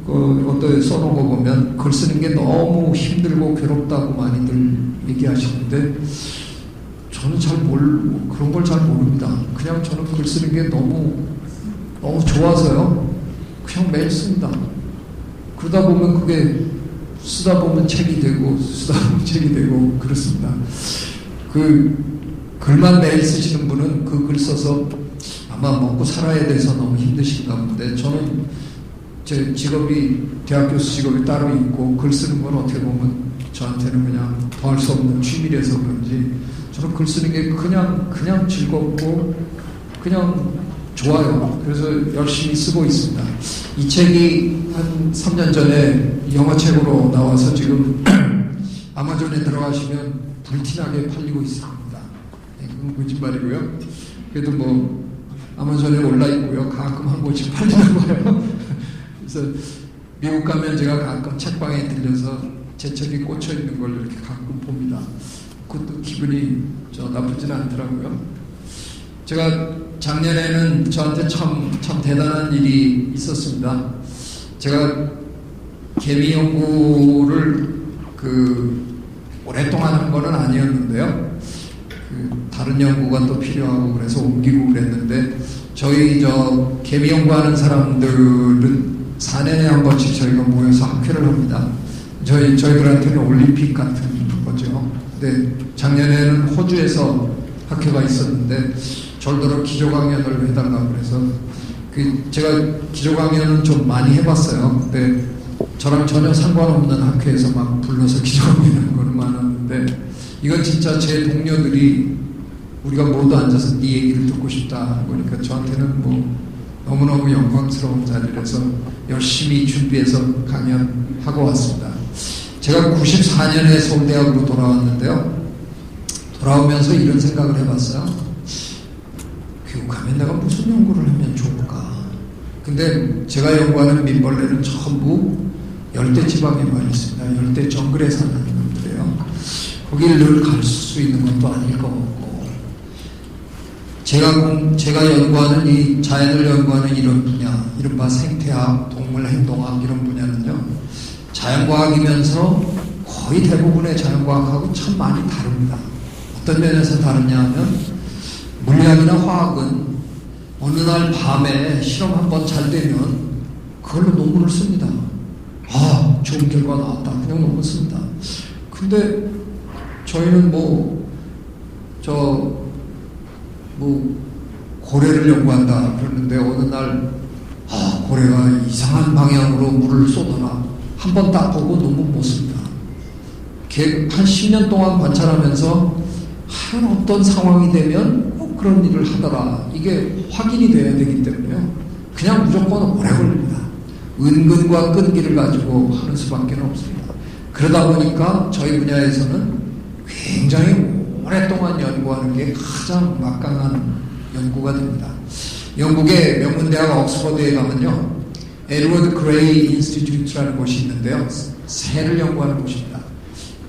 어떤 써놓은 거 보면 글 쓰는 게 너무 힘들고 괴롭다고 많이들 얘기하시는데 저는 그런 걸 잘 모릅니다. 그냥 저는 글 쓰는 게 너무 좋아서요. 그냥 매일 씁니다. 그러다 보면 그게 쓰다 보면 책이 되고 쓰다 보면 책이 되고 그렇습니다. 그 글만 매일 쓰시는 분은 그 글 써서 아마 먹고 살아야 돼서 너무 힘드신가 본데 저는 제 직업이 대학 교수 직업이 따로 있고 글 쓰는 건 어떻게 보면 저한테는 그냥 더할 수 없는 취미라서 그런지 저는 글 쓰는 게 그냥 즐겁고 그냥 좋아요. 그래서 열심히 쓰고 있습니다. 이 책이 한 3년 전에 영어책으로 나와서 지금 아마존에 들어가시면 불티나게 팔리고 있습니다. 그건 거짓말이고요. 그래도 뭐 아마존에 올라 있고요. 가끔 한 권씩 팔리는 거예요. 그래서 미국 가면 제가 가끔 책방에 들려서 제 책이 꽂혀 있는 걸 이렇게 가끔 봅니다. 그것도 기분이 나쁘진 않더라고요. 제가 작년에는 저한테 참 대단한 일이 있었습니다. 제가 개미 연구를 오랫동안 한 거는 아니었는데요. 다른 연구가 또 필요하고 그래서 옮기고 그랬는데 저희 개미 연구하는 사람들은 4년에 한 번씩 저희가 모여서 학회를 합니다. 저희들한테는 올림픽 같은 거죠. 근데 작년에는 호주에서 학회가 있었는데 절더러 기조 강연을 해달라고 그래서 제가 기조 강연은 좀 많이 해봤어요. 근데 저랑 전혀 상관없는 학회에서 막 불러서 기조 강연하는 거는 많았는데 이건 진짜 제 동료들이 우리가 모두 앉아서 네 얘기를 듣고 싶다 그러니까 저한테는 뭐 너무너무 영광스러운 자리라서 열심히 준비해서 강연하고 왔습니다. 제가 94년에 서울대학으로 돌아왔는데요. 돌아오면서 이런 생각을 해봤어요. 교육하면 내가 무슨 연구를 하면 좋을까? 근데 제가 연구하는 민벌레는 전부 열대지방에만 있습니다. 열대 정글에 사는 놈들이에요. 거기를 늘 갈 수 있는 것도 아닐 것 같고 제가 연구하는 이 자연을 연구하는 이런 분야, 이른바 생태학, 동물 행동학 이런 분야는요, 자연과학이면서 거의 대부분의 자연과학하고 참 많이 다릅니다. 어떤 면에서 다르냐 하면 물리학이나 화학은 어느 날 밤에 실험 한번 잘 되면 그걸로 논문을 씁니다. 좋은 결과 나왔다. 그냥 논문 씁니다. 근데 저희는 고래를 연구한다 그러는데 어느 날 고래가 이상한 방향으로 물을 쏟아라 한 번 딱 보고 논문 못 씁니다. 한 10년 동안 관찰하면서 한 어떤 상황이 되면 꼭 그런 일을 하더라. 이게 확인이 돼야 되기 때문에요. 그냥 무조건 오래 걸립니다. 은근과 끈기를 가지고 하는 수밖에 없습니다. 그러다 보니까 저희 분야에서는 굉장히 오랫동안 연구하는 게 가장 막강한 연구가 됩니다. 영국의 명문대학 옥스퍼드에 가면요, 에드워드 그레이 인스티튜트라는 곳이 있는데요, 새를 연구하는 곳입니다.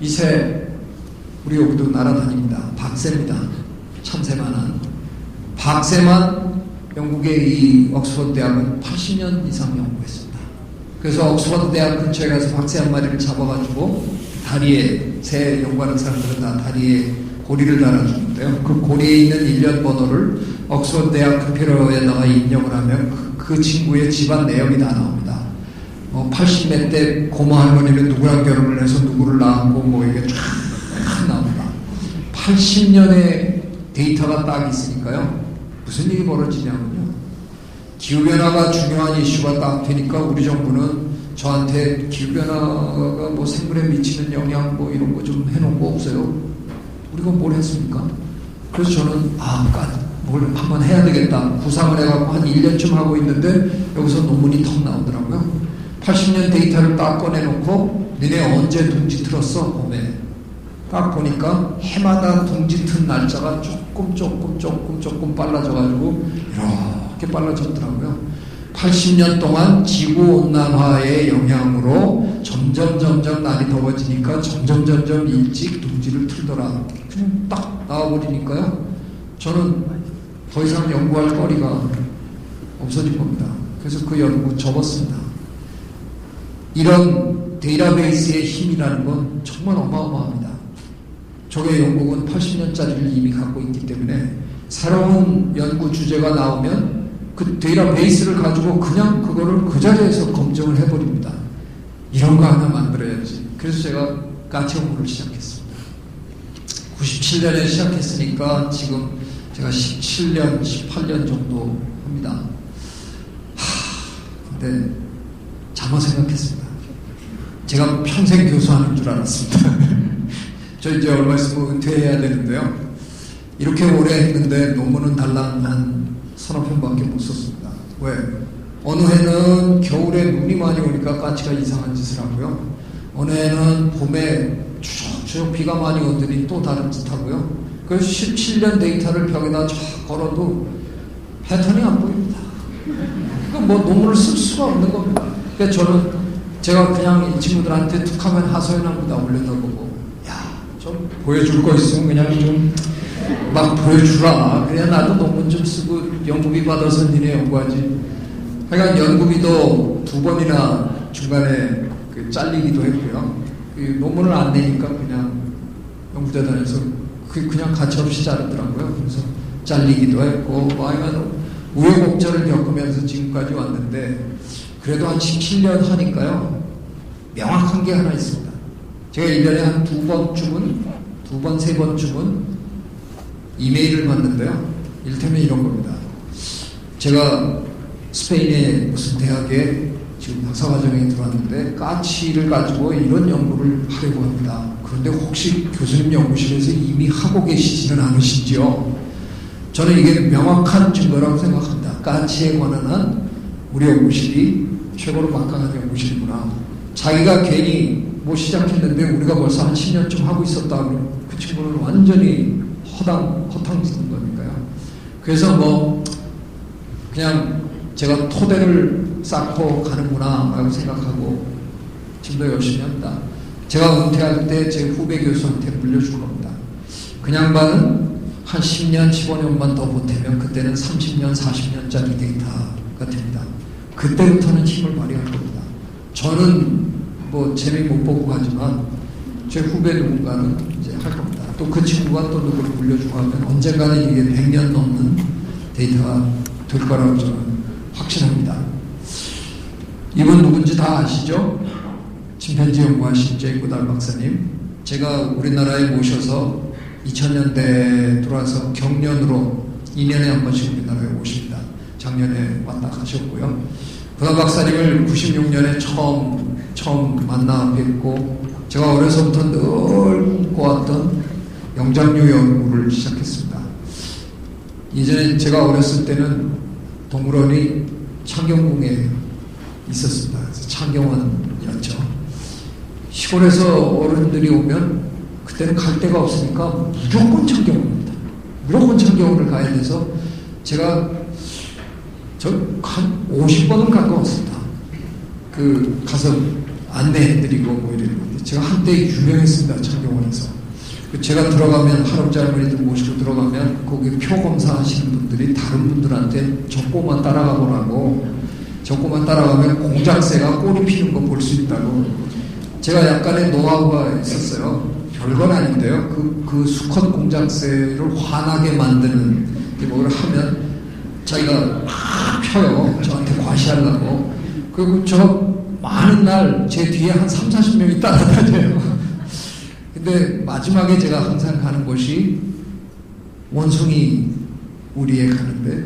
이 새 우리 여기도 날아다닙니다. 박새입니다. 참새만한 박새만 영국의 이 옥스퍼드 대학은 80년 이상 연구했습니다. 그래서 옥스퍼드 대학 근처에 가서 박새 한 마리를 잡아가지고 다리에, 새 연구하는 사람들은 다 다리에 고리를 달아주는데요. 그 고리에 있는 일련 번호를 옥스퍼드 대학 컴퓨터에다가 입력을 하면 그 친구의 집안 내역이 다 나옵니다. 80몇 대 고모 할머니는 누구랑 결혼을 해서 누구를 낳았고 뭐 이게 쫙 나옵니다. 80년의 데이터가 딱 있으니까요. 무슨 일이 벌어지냐면요. 기후변화가 중요한 이슈가 딱 되니까 우리 정부는 저한테 기후변화가 뭐 생물에 미치는 영향 뭐 이런 거 좀 해놓은 거 없어요? 우리가 뭘 했습니까? 그래서 저는 뭘 한번 해야 되겠다. 구상을 해갖고 한 1년쯤 하고 있는데 여기서 논문이 턱 나오더라고요. 80년 데이터를 딱 꺼내놓고 니네 언제 둥지 틀었어? 봄에. 딱 보니까 해마다 둥지 튼 날짜가 조금 빨라져가지고 이렇게 빨라졌더라고요. 80년 동안 지구온난화의 영향으로 점점 날이 더워지니까 점점 일찍 둥지를 틀더라. 그냥 딱 나와버리니까요. 저는 더 이상 연구할 거리가 없어진 겁니다. 그래서 그 연구 접었습니다. 이런 데이터베이스의 힘이라는 건 정말 어마어마합니다. 저게 영국은 80년짜리를 이미 갖고 있기 때문에 새로운 연구 주제가 나오면 그 데이터베이스를 가지고 그냥 그거를 그 자리에서 검증을 해버립니다. 이런 거 하나 만들어야지. 그래서 제가 가치 연구를 시작했습니다. 97년에 시작했으니까 지금 제가 17년, 18년 정도 합니다. 근데 잘못 생각했습니다. 제가 평생 교수하는 줄 알았습니다. 저 이제 얼마 있으면 은퇴해야 되는데요. 이렇게 오래 했는데 논문은 달랑 한 서너 편밖에 못 썼습니다. 왜? 어느 해는 겨울에 눈이 많이 오니까 까치가 이상한 짓을 하고요. 어느 해는 봄에 추적추적 비가 많이 오더니 또 다른 짓 하고요. 그래서 17년 데이터를 벽에다 쫙 걸어도 패턴이 안 보입니다. 그러니까 뭐 논문을 쓸 수가 없는 겁니다. 그러니까 저는 제가 그냥 이 친구들한테 툭하면 하소연합니다. 올려다 보고 좀 보여줄 거 있으면 그냥 좀 막 보여주라. 그냥 나도 논문 좀 쓰고 연구비 받아서 니네 연구하지. 하여간 연구비도 2번이나 중간에 잘리기도 했고요. 논문을 안 내니까 그냥 연구재단에서 그냥 가차없이 자르더라고요. 그래서 잘리기도 했고 하여간 우여곡절을 겪으면서 지금까지 왔는데 그래도 한 17년 하니까요. 명확한 게 하나 있습니다. 제가 1년에 한 2번, 3번쯤은 이메일을 받는데요. 이를테면 이런 겁니다. 제가 스페인의 무슨 대학에 지금 박사과정에 들어왔는데 까치를 가지고 이런 연구를 하려고 합니다. 그런데 혹시 교수님 연구실에서 이미 하고 계시지는 않으신지요? 저는 이게 명확한 증거라고 생각합니다. 까치에 관한 한 우리 연구실이 최고로 막강한 연구실이구나. 자기가 괜히 뭐 시작했는데 우리가 벌써 한 10년쯤 하고 있었다 그러면 그 친구는 완전히 허탕 치는 거니까요. 그래서 뭐 그냥 제가 토대를 쌓고 가는구나 라고 생각하고 지금도 열심히 합니다. 제가 은퇴할 때 제 후배 교수한테 물려줄 겁니다. 그 양반은 한 10년, 15년만 더 보태면 그때는 30년, 40년짜리 데이터가 됩니다. 그때부터는 힘을 발휘할 겁니다. 저는 뭐 재미 못 보고 가지만 제 후배 누군가는 이제 할 겁니다. 또 그 친구가 또 누구를 물려주고 하면 언젠가는 이게 100년 넘는 데이터가 될 거라고 저는 확신합니다. 이분 누군지 다 아시죠? 침팬지 연구하신 제이 고달 박사님. 제가 우리나라에 모셔서 2000년대에 들어와서 경년으로 2년에 한 번씩 우리나라에 오십니다. 작년에 왔다 가셨고요. 고다 박사님을 96년에 처음 만나 뵙고 제가 어려서부터 늘 꿈꿔왔던 영장류 연구를 시작했습니다. 예전에 제가 어렸을 때는 동물원이 창경궁에 있었습니다. 그래서 창경원이었죠. 시골에서 어른들이 오면 그때는 갈 데가 없으니까 무조건 창경원입니다. 무조건 창경원을 가야 돼서 제가 한 50번은 가까웠습니다. 가서 안내해드리고 뭐 이랬는데 제가 한때 유명했습니다. 창경원에서. 제가 들어가면 할아버지 할머니들 모시고 들어가면 거기 표 검사하시는 분들이 다른 분들한테 적고만 따라가 보라고, 적고만 따라가면 공작새가 꼬리 피는 거 볼 수 있다고. 제가 약간의 노하우가 있었어요. 별건 아닌데요. 그 수컷 공작새를 화나게 만드는 뭘 하면 자기가 막 펴요. 저한테 과시하려고. 그리고 저 많은 날 제 뒤에 한 30-40명이 따라다녀요. 근데 마지막에 제가 항상 가는 곳이 원숭이 우리에 가는데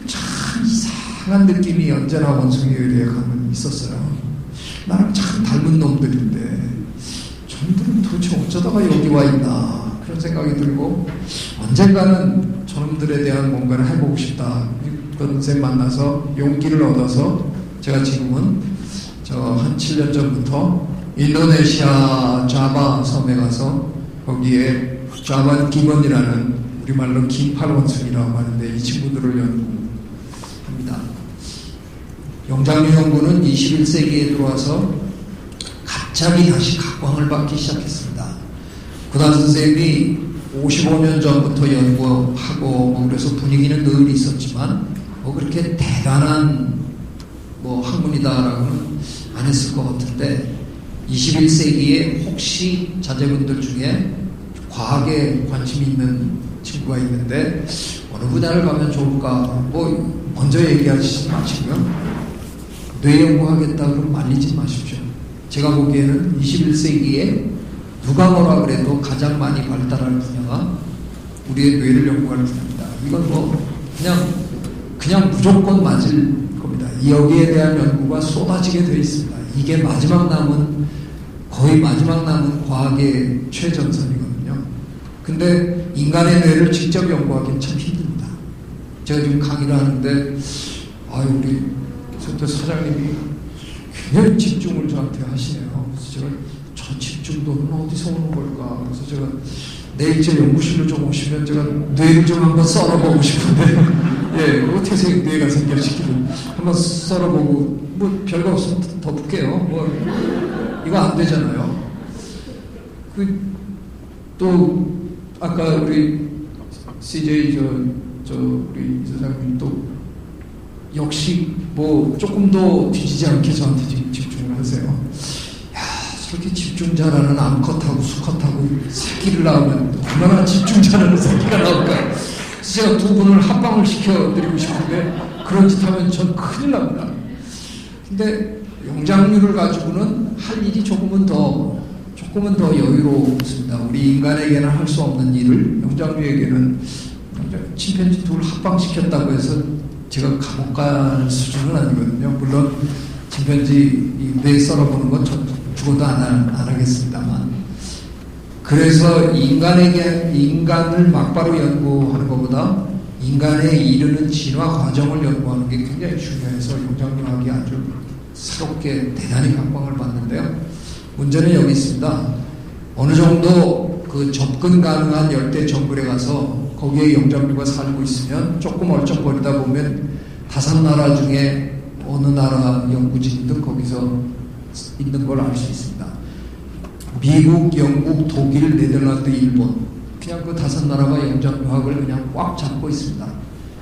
참 이상한 느낌이 언제나 원숭이 우리에 가면 있었어요. 나랑 참 닮은 놈들인데 저놈들은 도대체 어쩌다가 여기 와 있나 그런 생각이 들고 언젠가는 저놈들에 대한 뭔가를 해보고 싶다. 그런 선생님 만나서 용기를 얻어서 제가 지금은 한 7년 전부터 인도네시아 자바 섬에 가서 거기에 자반 기본이라는 우리말로 긴팔원숭이라고 하는데 이 친구들을 연구합니다. 영장류 연구는 21세기에 들어와서 갑자기 다시 각광을 받기 시작했습니다. 고다 선생님이 55년 전부터 연구하고 뭐 그래서 분위기는 늘 있었지만 뭐 그렇게 대단한 뭐 학문이다라고는 안 했을 것 같은데 21세기에 혹시 자제분들 중에 과학에 관심이 있는 친구가 있는데 어느 분야를 가면 좋을까? 뭐 먼저 얘기하시지 마시고요. 뇌 연구하겠다 그러면 말리지 마십시오. 제가 보기에는 21세기에 누가 뭐라 그래도 가장 많이 발달할 분야가 우리의 뇌를 연구할 분야입니다. 이건 뭐 그냥 무조건 맞을 겁니다. 여기에 대한 연구가 쏟아지게 되어 있습니다. 이게 거의 마지막 남은 과학의 최전선이거든요. 근데 인간의 뇌를 직접 연구하기는 참 힘듭니다. 제가 지금 강의를 하는데, 우리 사장님이 굉장히 집중을 저한테 하시네요. 그래서 제가 저 집중도는 어디서 오는 걸까? 그래서 제가 내일 제 연구실로 좀 오시면 제가 뇌를 좀 한번 썰어보고 싶은데, 어떻게 뇌가 생겨지기를 한번 썰어보고, 뭐 별거 없으면 더 볼게요. 이거 안 되잖아요. 또 아까 우리 CJ 우리 사장님 또 역시 뭐 조금 더 뒤지지 않게 저한테 집중을 하세요. 야, 저렇게 집중 잘하는 암컷하고 수컷하고 새끼를 낳으면 얼마나 집중 잘하는 새끼가 나올까. 그래서 제가 두 분을 합방을 시켜드리고 싶은데 그런 짓 하면 전 큰일 납니다. 근데 영장류를 가지고는 할 일이 조금은 더 여유롭습니다. 우리 인간에게는 할 수 없는 일을 영장류에게는 침팬지 둘 합방시켰다고 해서 제가 감옥 갈 수준은 아니거든요. 물론 침팬지 뇌 썰어보는 건 죽어도 안 하겠습니다만. 그래서 인간을 막바로 연구하는 것보다 인간에 이르는 진화 과정을 연구하는 게 굉장히 중요해서 영장류학이 아주 새롭게 대단히 각광을 받는데요. 문제는 여기 있습니다. 어느 정도 그 접근 가능한 열대 정글에 가서 거기에 영장류가 살고 있으면 조금 얼쩡거리다 보면 5나라 중에 어느 나라 연구진이든 거기서 있는 걸 알 수 있습니다. 미국, 영국, 독일, 네덜란드, 일본 그냥 그 5나라가 영장류학을 그냥 꽉 잡고 있습니다.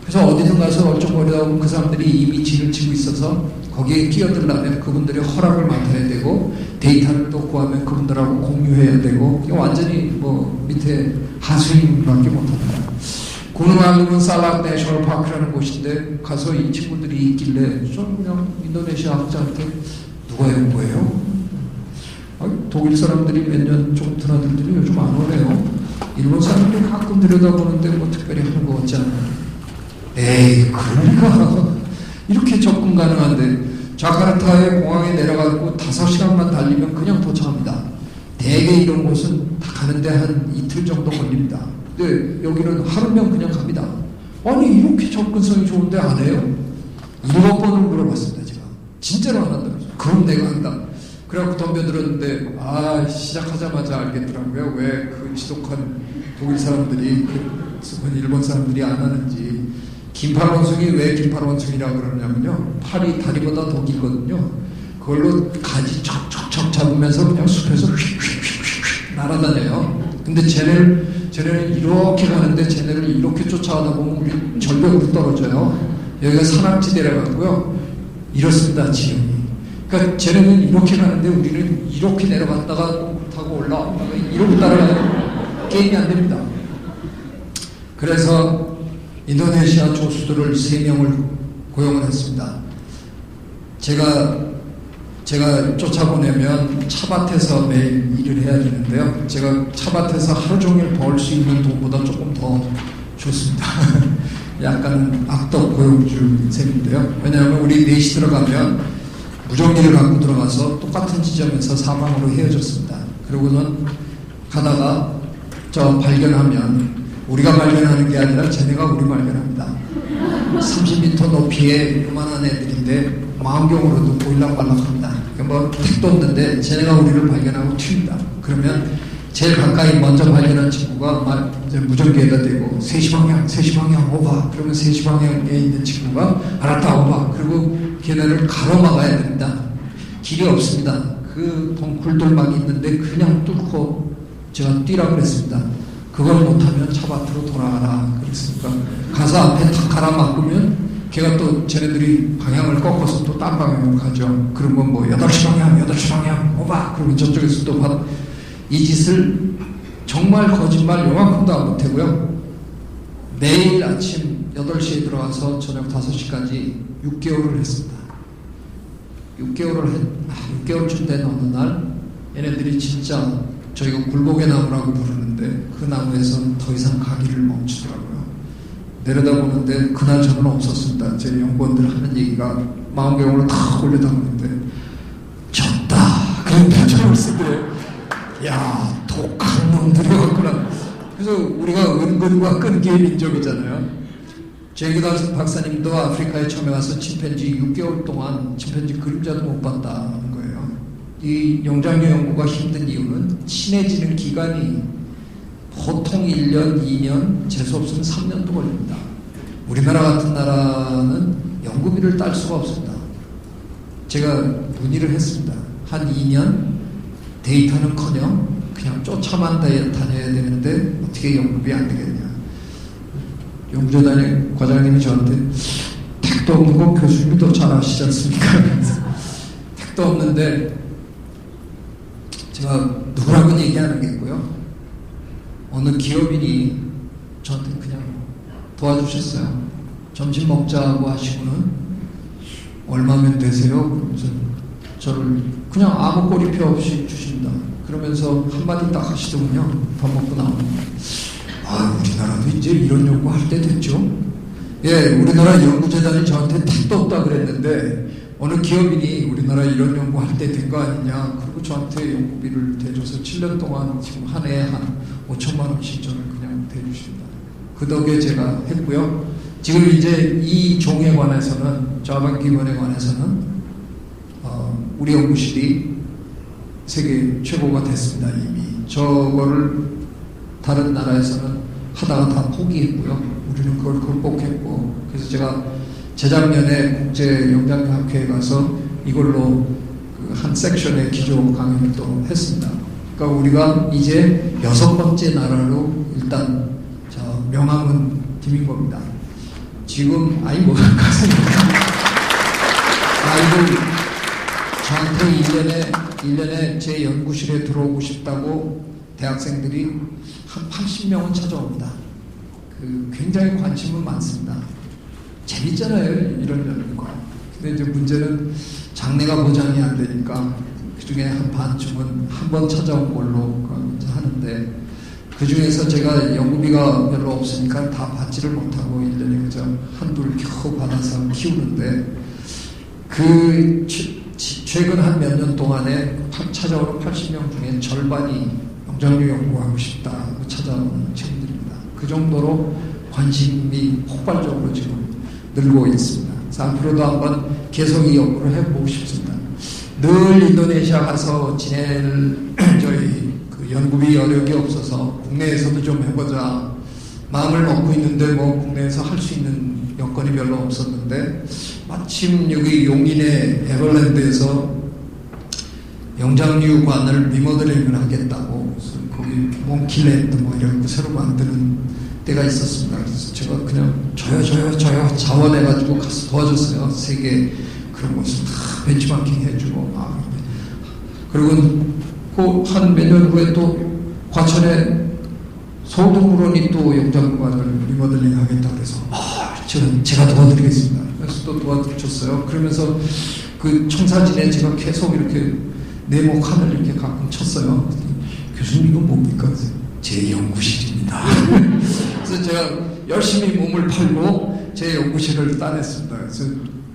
그래서 어디든 가서 얼쩡거리다 보면 그 사람들이 이미 진을 치고 있어서 거기에 끼어들려면 그분들의 허락을 맡아야 되고 데이터를 또 구하면 그분들하고 공유해야 되고 완전히 뭐 밑에 하수인밖에 못합니다. 구누알루문 살락 내셔널 파크라는 곳인데 가서 이 친구들이 있길래 전 그냥 인도네시아 학자한테 누가 연구해요? 독일 사람들이 몇 년 좀 드나들더니 요즘 안 오네요. 일본 사람들이 가끔 들여다보는데 뭐 특별히 하는 거 같지 않아요. 에이, 그러니까 이렇게 접근 가능한데 자카르타의 공항에 내려가고 5시간만 달리면 그냥 도착합니다. 대개 이런 곳은 다 가는데 한 이틀 정도 걸립니다. 근데 여기는 하루면 그냥 갑니다. 아니 이렇게 접근성이 좋은데 안 해요? 7번을 물어봤습니다. 제가 진짜로 안 한다고. 그럼 내가 한다. 그래갖고 덤벼들었는데 시작하자마자 알겠더라고요. 왜 그 지독한 독일 사람들이 일본 사람들이 안 하는지. 긴팔원숭이 왜 긴팔원숭이라고 그러냐면요, 팔이 다리보다 더 길거든요. 그걸로 가지 척척척 잡으면서 그냥 숲에서 휙휙휙휙 날아다녀요. 근데 쟤네는 이렇게 가는데 쟤네를 이렇게 쫓아가다 보면 우리 절벽으로 떨어져요. 여기가 산악지대라 갖고요, 이렇습니다 지형이. 그러니까 쟤네는 이렇게 가는데 우리는 이렇게 내려갔다가 타고 올라왔다가 이러고 따라가요. 게임이 안 됩니다. 그래서 인도네시아 조수들을 3명을 고용을 했습니다. 제가 쫓아보내면 차밭에서 매일 일을 해야 되는데요. 제가 차밭에서 하루 종일 벌 수 있는 돈보다 조금 더 좋습니다. 약간 악덕 고용주인 셈인데요. 왜냐하면 우리 4시 들어가면 무전기를 갖고 들어가서 똑같은 지점에서 사방으로 헤어졌습니다. 그러고는 가다가 저 발견하면 우리가 발견하는 게 아니라 쟤네가 우리 발견합니다. 30m 높이의 요만한 애들인데 망원경으로도 보일락말락합니다. 뭐 택도 없는데 쟤네가 우리를 발견하고 튑니다. 그러면 제일 가까이 먼저 발견한 친구가 이제 무전기에다 대고 3시 방향 오바. 그러면 3시 방향에 있는 친구가 알았다 오바. 그리고 걔네를 가로막아야 됩니다. 길이 없습니다. 그 덩굴들만 있는데 그냥 뚫고 제가 뛰라 그랬습니다. 그걸 못하면 차밭으로 돌아가라 그랬으니까 가서 앞에 탁 가라막으면 걔가 또 쟤네들이 방향을 꺾어서 또 딴 방향으로 가죠. 그러면 뭐 8시 방향 오바. 그러면 저쪽에서 또 이 짓을 정말 거짓말 요만큼도 안 못하고요. 매일 아침 8시에 들어와서 저녁 5시까지 6개월을 했습니다. 6개월쯤 된 어느 날 얘네들이 진짜 저희가 굴복의 나무라고 부르는데 그 나무에서는 더 이상 가기를 멈추더라고요. 내려다보는데 그날 저는 없었습니다. 제 연구원들 하는 얘기가 망원경으로 탁 올려다보는데 졌다 그런 표정을 쓰더래요. 야, 독한 놈들이 왔구나. 그래서 우리가 은근과 끈기의 민족이잖아요. 제기달 박사님도 아프리카에 처음에 와서 침팬지 6개월 동안 침팬지 그림자도 못 봤다는 거예요. 이 영장류 연구가 힘든 이유는 친해지는 기간이 보통 1년, 2년, 재수없으면 3년도 걸립니다. 우리나라 같은 나라는 연구비를 딸 수가 없습니다. 제가 문의를 했습니다. 한 2년 데이터는커녕 그냥 쫓아만 다녀야 되는데 어떻게 연구비 안 되겠냐. 연구재단의 과장님이 저한테 택도 없는 거 교수님이 더 잘 아시지 않습니까? 택도 없는데 제가 누구라고는 얘기 안 하겠고요. 어느 기업인이 저한테 그냥 도와주셨어요. 점심 먹자고 하시고는 얼마면 되세요? 그러면서 저를 그냥 아무 꼬리표 없이 주십니다. 그러면서 한마디 딱 하시더군요. 밥 먹고 나오면 우리나라도 이제 이런 연구할 때 됐죠? 예, 우리나라 연구재단이 저한테 택도 없다 그랬는데 어느 기업인이 우리나라 이런 연구할 때 된 거 아니냐. 그리고 저한테 연구비를 대줘서 7년 동안 지금 한 해에 한 5천만 원씩 저를 그냥 대주십니다. 그 덕에 제가 했고요. 지금 이제 이 종에 관해서는, 자반기관에 관해서는 우리 연구실이 세계 최고가 됐습니다. 이미 저거를 다른 나라에서는 하다가 다 포기했고요. 우리는 그걸 극복했고, 그래서 제가 재작년에 국제영장학회에 가서 이걸로 한 섹션의 기조 강연을 또 했습니다. 그러니까 우리가 이제 6번째 나라로 일단 명함은 팀인 겁니다. 지금 저한테 1년에 제 연구실에 들어오고 싶다고 대학생들이 한 80명은 찾아옵니다. 굉장히 관심은 많습니다. 재밌잖아요, 이런 연구가. 근데 이제 문제는 장래가 보장이 안 되니까 그 중에 한 반쯤은 한 번 찾아온 걸로 하는데, 그 중에서 제가 연구비가 별로 없으니까 다 받지를 못하고 1년에 그저 한둘 겨우 받아서 키우는데, 최근 한 몇 년 동안에 찾아오는 80명 중에 절반이 영장류 연구하고 싶다고 찾아오는 친구들입니다. 그 정도로 관심이 폭발적으로 지금 늘고 있습니다. 그래서 앞으로도 한번 계속 이 연구를 해보고 싶습니다. 늘 인도네시아 가서 지낼 저희 그 연구비 여력이 없어서 국내에서도 좀 해보자 마음을 먹고 있는데 뭐 국내에서 할 수 있는 여건이 별로 없었는데 마침 여기 용인의 에버랜드에서 영장류관을 리모델링을 하겠다고 그래서 거기 몽킬랜드 뭐 이런 거 새로 만드는 때가 있었습니다. 그래서 제가 그냥 저요 자원해가지고 가서 도와줬어요. 세계 그런 것을 다 벤치마킹 해주고 막. 그리고 그 한 몇 년 후에 또 과천에 서울동물원이 또 영장류관을 리모델링 하겠다 그래서 제가 도와드리겠습니다. 그래서 또 도와줬어요. 그러면서 그 청사진에 제가 계속 이렇게 네모칸을 이렇게 가끔 쳤어요. 교수님 이건 뭡니까? 제 연구실입니다. 그래서 제가 열심히 몸을 팔고 제 연구실을 따냈습니다. 그래서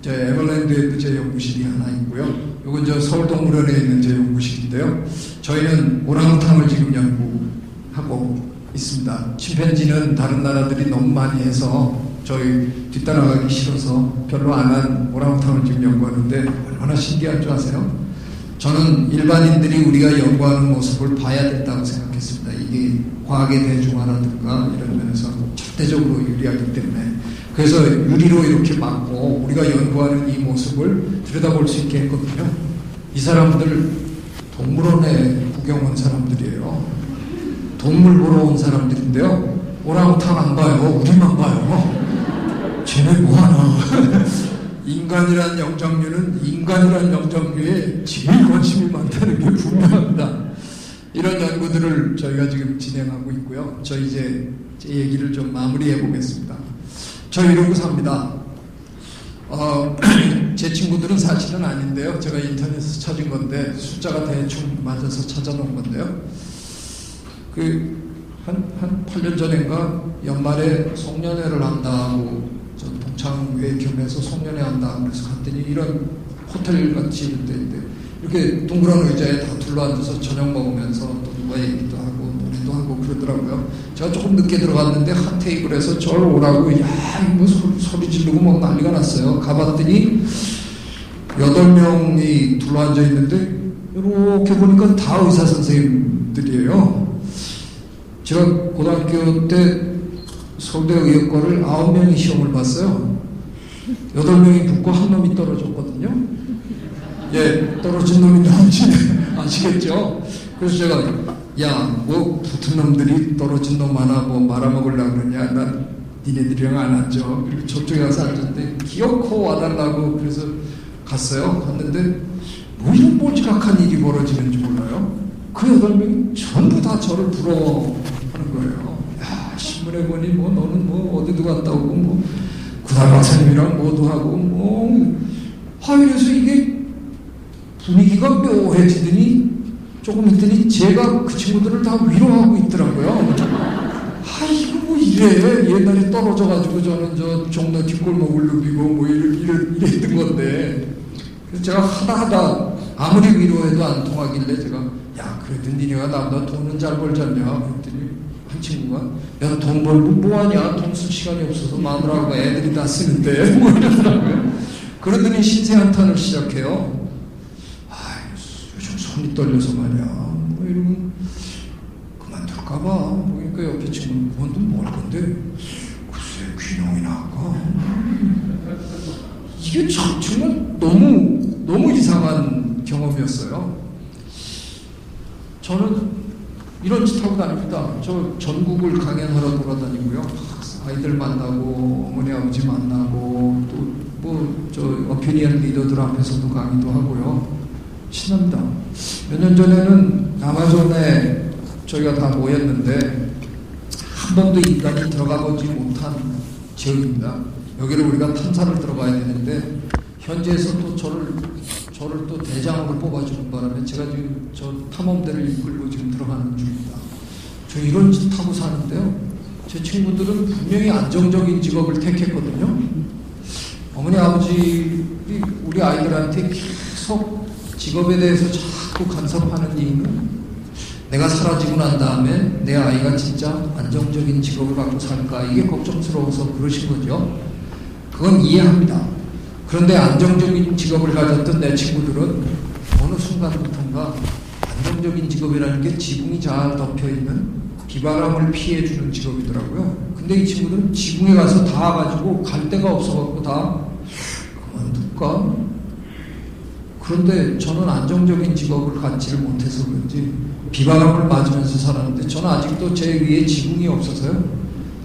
제 에버랜드에도 제 연구실이 하나 있고요. 이건 저 서울동물원에 있는 제 연구실인데요. 저희는 오랑우탕을 지금 연구하고 있습니다. 침팬지는 다른 나라들이 너무 많이 해서 저희 뒤따라가기 싫어서 별로 안 한 오랑우탕을 지금 연구하는데 얼마나 신기한 줄 아세요? 저는 일반인들이 우리가 연구하는 모습을 봐야 된다고 생각했습니다. 이게 과학의 대중화라든가 이런 면에서 절대적으로 유리하기 때문에 그래서 유리로 이렇게 막고 우리가 연구하는 이 모습을 들여다볼 수 있게 했거든요. 이 사람들 동물원에 구경 온 사람들이에요. 동물 보러 온 사람들인데요. 오랑우탕 안 봐요. 우리만 봐요. 쟤네 뭐하나. 인간이란 영장류에 제일 관심이 많다는 게 분명합니다. 이런 연구들을 저희가 지금 진행하고 있고요. 저 이제 제 얘기를 좀 마무리해 보겠습니다. 저 이러고 삽니다. 제 친구들은 사실은 아닌데요. 제가 인터넷에서 찾은 건데 숫자가 대충 맞아서 찾아놓은 건데요. 한 8년 전인가 연말에 송년회를 한다고 저 동창회 겸해서 송년회 한다 그래서 갔더니 이런 호텔 같이 이런 데인데 이렇게 동그란 의자에 다 둘러앉아서 저녁 먹으면서 또 누가 얘기도 하고 노래도 하고 그러더라고요. 제가 조금 늦게 들어갔는데 한 테이블에서 저를 오라고 뭐 소리 지르고 막 난리가 났어요. 가봤더니 8명이 둘러앉아 있는데 이렇게 보니까 다 의사 선생님들이에요. 제가 고등학교 때 서울대 의학과를 9명이 시험을 봤어요. 8명이 붙고 한 놈이 떨어졌거든요. 예, 떨어진 놈이 누군지 아시겠죠? 그래서 제가 뭐 붙은 놈들이 떨어진 놈 하나 뭐 말아먹으려고 그러냐. 난 니네들이랑 안 앉아. 그리고 저쪽에 가서 앉았는데 기어코 와달라고 그래서 갔어요. 갔는데 뭐 이런 몰지각한 일이 벌어지는지 몰라요. 그 8명이 전부 다 저를 부러워하는 거예요. 야, 신문에 보니 뭐 너는 뭐 어디도 갔다 오고 뭐 구달 박사님이랑 뭐도 하고 뭐 그래서 이게 분위기가 묘해지더니 조금 있더니 제가 그 친구들을 다 위로하고 있더라고요. 이거 뭐 이래. 옛날에 떨어져가지고 저는 저 종로 뒷골목을 누비고 뭐 이랬던 건데 그래서 제가 하다 아무리 위로해도 안 통하길래 제가 그래도 니네가 나보다 돈은 잘 벌잖냐 그랬더니 한 친구가 돈 벌고 뭐하냐 돈 쓸 시간이 없어서 마누라하고 애들이 다 쓰는데 뭐 이러더라고요. 그러더니 신세한탄을 시작해요. 요즘 손이 떨려서 말이야 뭐 이러면 그만둘까봐 그러니까 옆에 친구는 그건 뭘 건데 글쎄 귀농이나 할까 이게 정말 너무 이상한 경험이었어요. 저는 이런 짓 하고 다닙니다. 저 전국을 강연하러 돌아다니고요. 아이들 만나고 어머니 아버지 만나고 또 뭐 저 어피니언 리더들 앞에서도 강의도 하고요. 신납니다. 몇 년 전에는 아마존에 저희가 다 모였는데 한 번도 인간이 들어가 보지 못한 지역입니다. 여기를 우리가 탐사를 들어가야 되는데 현지에서 또 저를 또 대장으로 뽑아주는 바람에 제가 지금 저 탐험대를 이끌고 지금 들어가는 중입니다. 저 이런 짓 하고 사는데요. 제 친구들은 분명히 안정적인 직업을 택했거든요. 어머니 아버지 우리 아이들한테 계속 직업에 대해서 자꾸 간섭하는 이유는 내가 사라지고 난 다음에 내 아이가 진짜 안정적인 직업을 갖고 살까 이게 걱정스러워서 그러신 거죠. 그건 이해합니다. 그런데 안정적인 직업을 가졌던 내 친구들은 어느 순간부터인가 안정적인 직업이라는 게 지붕이 잘 덮여있는 비바람을 피해주는 직업이더라고요. 근데 이 친구들은 지붕에 가서 다 가지고 갈 데가 없어갖고 다 그만둘까? 그런데 저는 안정적인 직업을 갖지를 못해서 그런지 비바람을 맞으면서 살았는데 저는 아직도 제 위에 지붕이 없어서요.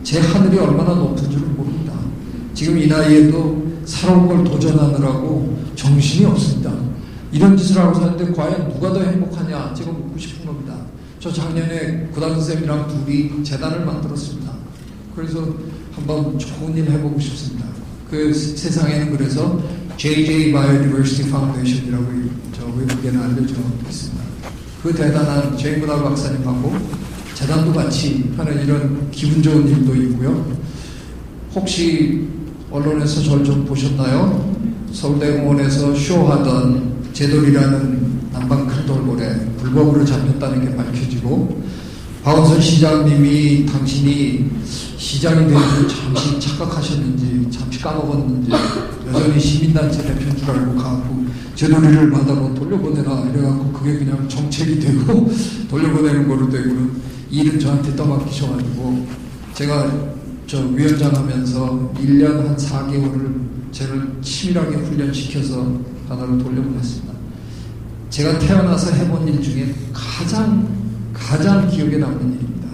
제 하늘이 얼마나 높은 줄 모릅니다. 지금 이 나이에도 새로운 걸 도전하느라고 정신이 없습니다. 이런 짓을 하고 사는데 과연 누가 더 행복하냐 제가 묻고 싶은 겁니다. 저 작년에 고등학생이랑 둘이 재단을 만들었습니다. 그래서 한번 좋은 일 해보고 싶습니다. 그 세상에는 그래서 JJ Biodiversity Foundation이라고 저 외국에는 알려져 있습니다. 그 대단한 제이문화 박사님하고 재단도 같이 하는 이런 기분 좋은 일도 있고요. 혹시 언론에서 저를 좀 보셨나요? 서울대공원에서 쇼하던 제돌이라는 남방 큰 돌고래 불법으로 잡혔다는 게 밝혀지고 박원순 시장님이 당신이 시장이 되는 잠시 착각하셨는지 잠시 까먹었는지 여전히 시민단체 대표인 줄 알고 가고 제돌이를 받아서 돌려보내라 이래갖고 그게 그냥 정책이 되고 돌려보내는 거로 되고는 일은 저한테 떠맡기셔가지고 제가 저 위원장 하면서 1년 한 4개월을 저를 치밀하게 훈련시켜서 바다로 돌려보냈습니다. 제가 태어나서 해본 일 중에 가장 기억에 남는 일입니다.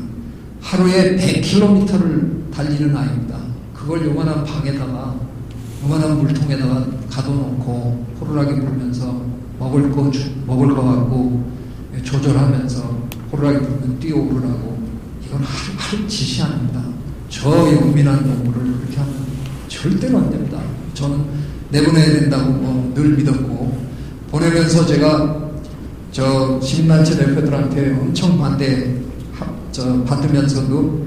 하루에 100km를 달리는 아이입니다. 그걸 요만한 방에다가 요만한 물통에다가 가둬놓고 호루라기 불면서 먹을 거 갖고 조절하면서 호루라기 불면 뛰어오르라고 이건 할 짓이 아닙니다. 저 영민한 동물을 그렇게 하면 절대로 안 됩니다. 저는 내보내야 된다고 뭐 늘 믿었고 보내면서 제가 저 시민단체 대표들한테 엄청 받으면서도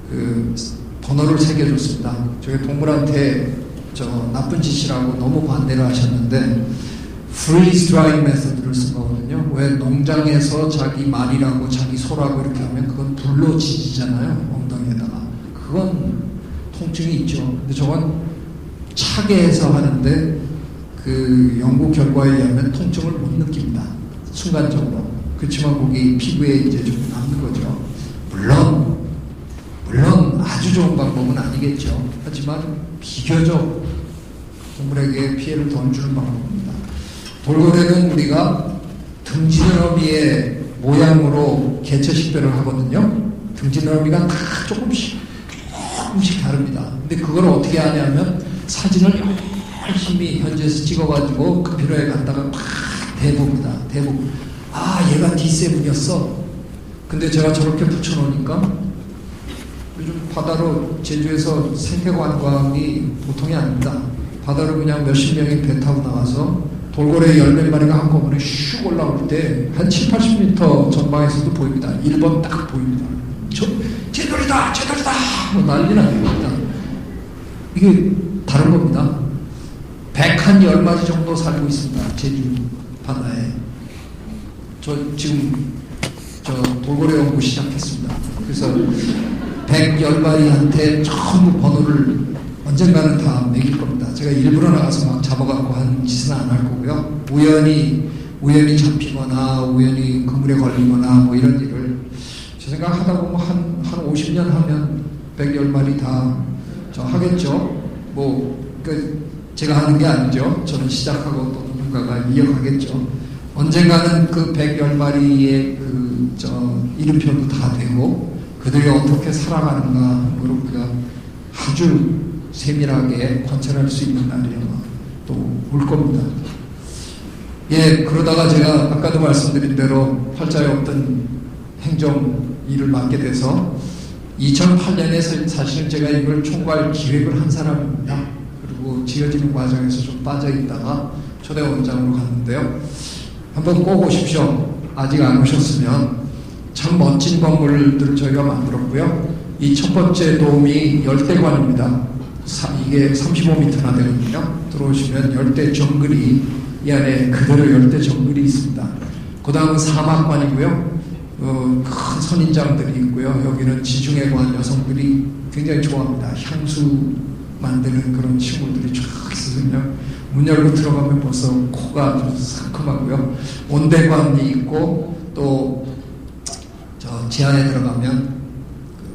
그 번호를 새겨줬습니다. 저희 동물한테 저 나쁜 짓이라고 너무 반대를 하셨는데 freeze drying 메소드를 쓴 거거든요. 왜 농장에서 자기 말이라고 자기 소라고 이렇게 하면 그건 불로 지지잖아요. 엉덩이에다가. 그건 통증이 있죠. 근데 저건 차게 해서 하는데 그 연구 결과에 의하면 통증을 못 느낍니다. 순간적으로. 그렇지만 거기 피부에 이제 좀 남는 거죠. 물론 아주 좋은 방법은 아니겠죠. 하지만 비교적 동물에게 피해를 덜 주는 방법입니다. 돌고래는 우리가 등지느러미의 모양으로 개체 식별을 하거든요. 등지느러미가 다 조금씩 다릅니다. 근데 그걸 어떻게 하냐면 사진을 열심히 현지에서 찍어가지고 그 필요에 갔다가 막 대봅니다. 대보고 얘가 D7이었어. 근데 제가 저렇게 붙여놓으니까 요즘 바다로 제주에서 생태관광이 보통이 아닙니다. 바다로 그냥 몇십 명이 배 타고 나가서 돌고래 10몇 마리가 한꺼번에 슉 올라올 때 한 7, 80m 전방에서도 보입니다. 1번 딱 보입니다. 제돌이다! 뭐 난리 납니다. 이게 다른 겁니다. 110마리 정도 살고 있습니다. 제주 바다에. 지금 돌고래 연구 시작했습니다. 그래서 110마리한테 전부 번호를 언젠가는 다 매길 겁니다. 제가 일부러 나가서 막 잡아갖고 하는 짓은 안 할 거고요. 우연히 잡히거나 우연히 그물에 걸리거나 뭐 이런 일을 제 생각 하다 보면 한 50년 하면 110마리 다 하겠죠. 제가 하는 게 아니죠. 저는 시작하고 또 누군가가 이어가겠죠. 언젠가는 그 110마리의 이름표도 다 되고 그들이 어떻게 살아가는가 하는 걸 우리가 아주 세밀하게 관찰할 수 있는 날이 아마 또 올 겁니다. 그러다가 제가 아까도 말씀드린 대로 팔자에 없던 행정 일을 맡게 돼서 2008년에 사실은 제가 이걸 총괄 기획을 한 사람입니다. 그리고 지어지는 과정에서 좀 빠져있다가 초대 원장으로 갔는데요. 한번 꼭 오십시오. 아직 안 오셨으면. 참 멋진 건물들을 저희가 만들었고요. 이 첫 번째 돔이 열대관입니다. 이게 35m나 되거든요. 들어오시면 열대 정글이 이 안에 그대로 열대 정글이 있습니다. 그 다음은 사막관이고요. 큰 선인장들이 있고요. 여기는 지중해 관 여성들이 굉장히 좋아합니다. 향수 만드는 그런 식물들이 쫙 있으면요. 문 열고 들어가면 벌써 코가 아주 상큼하고요. 온대관이 있고 또 제 안에 들어가면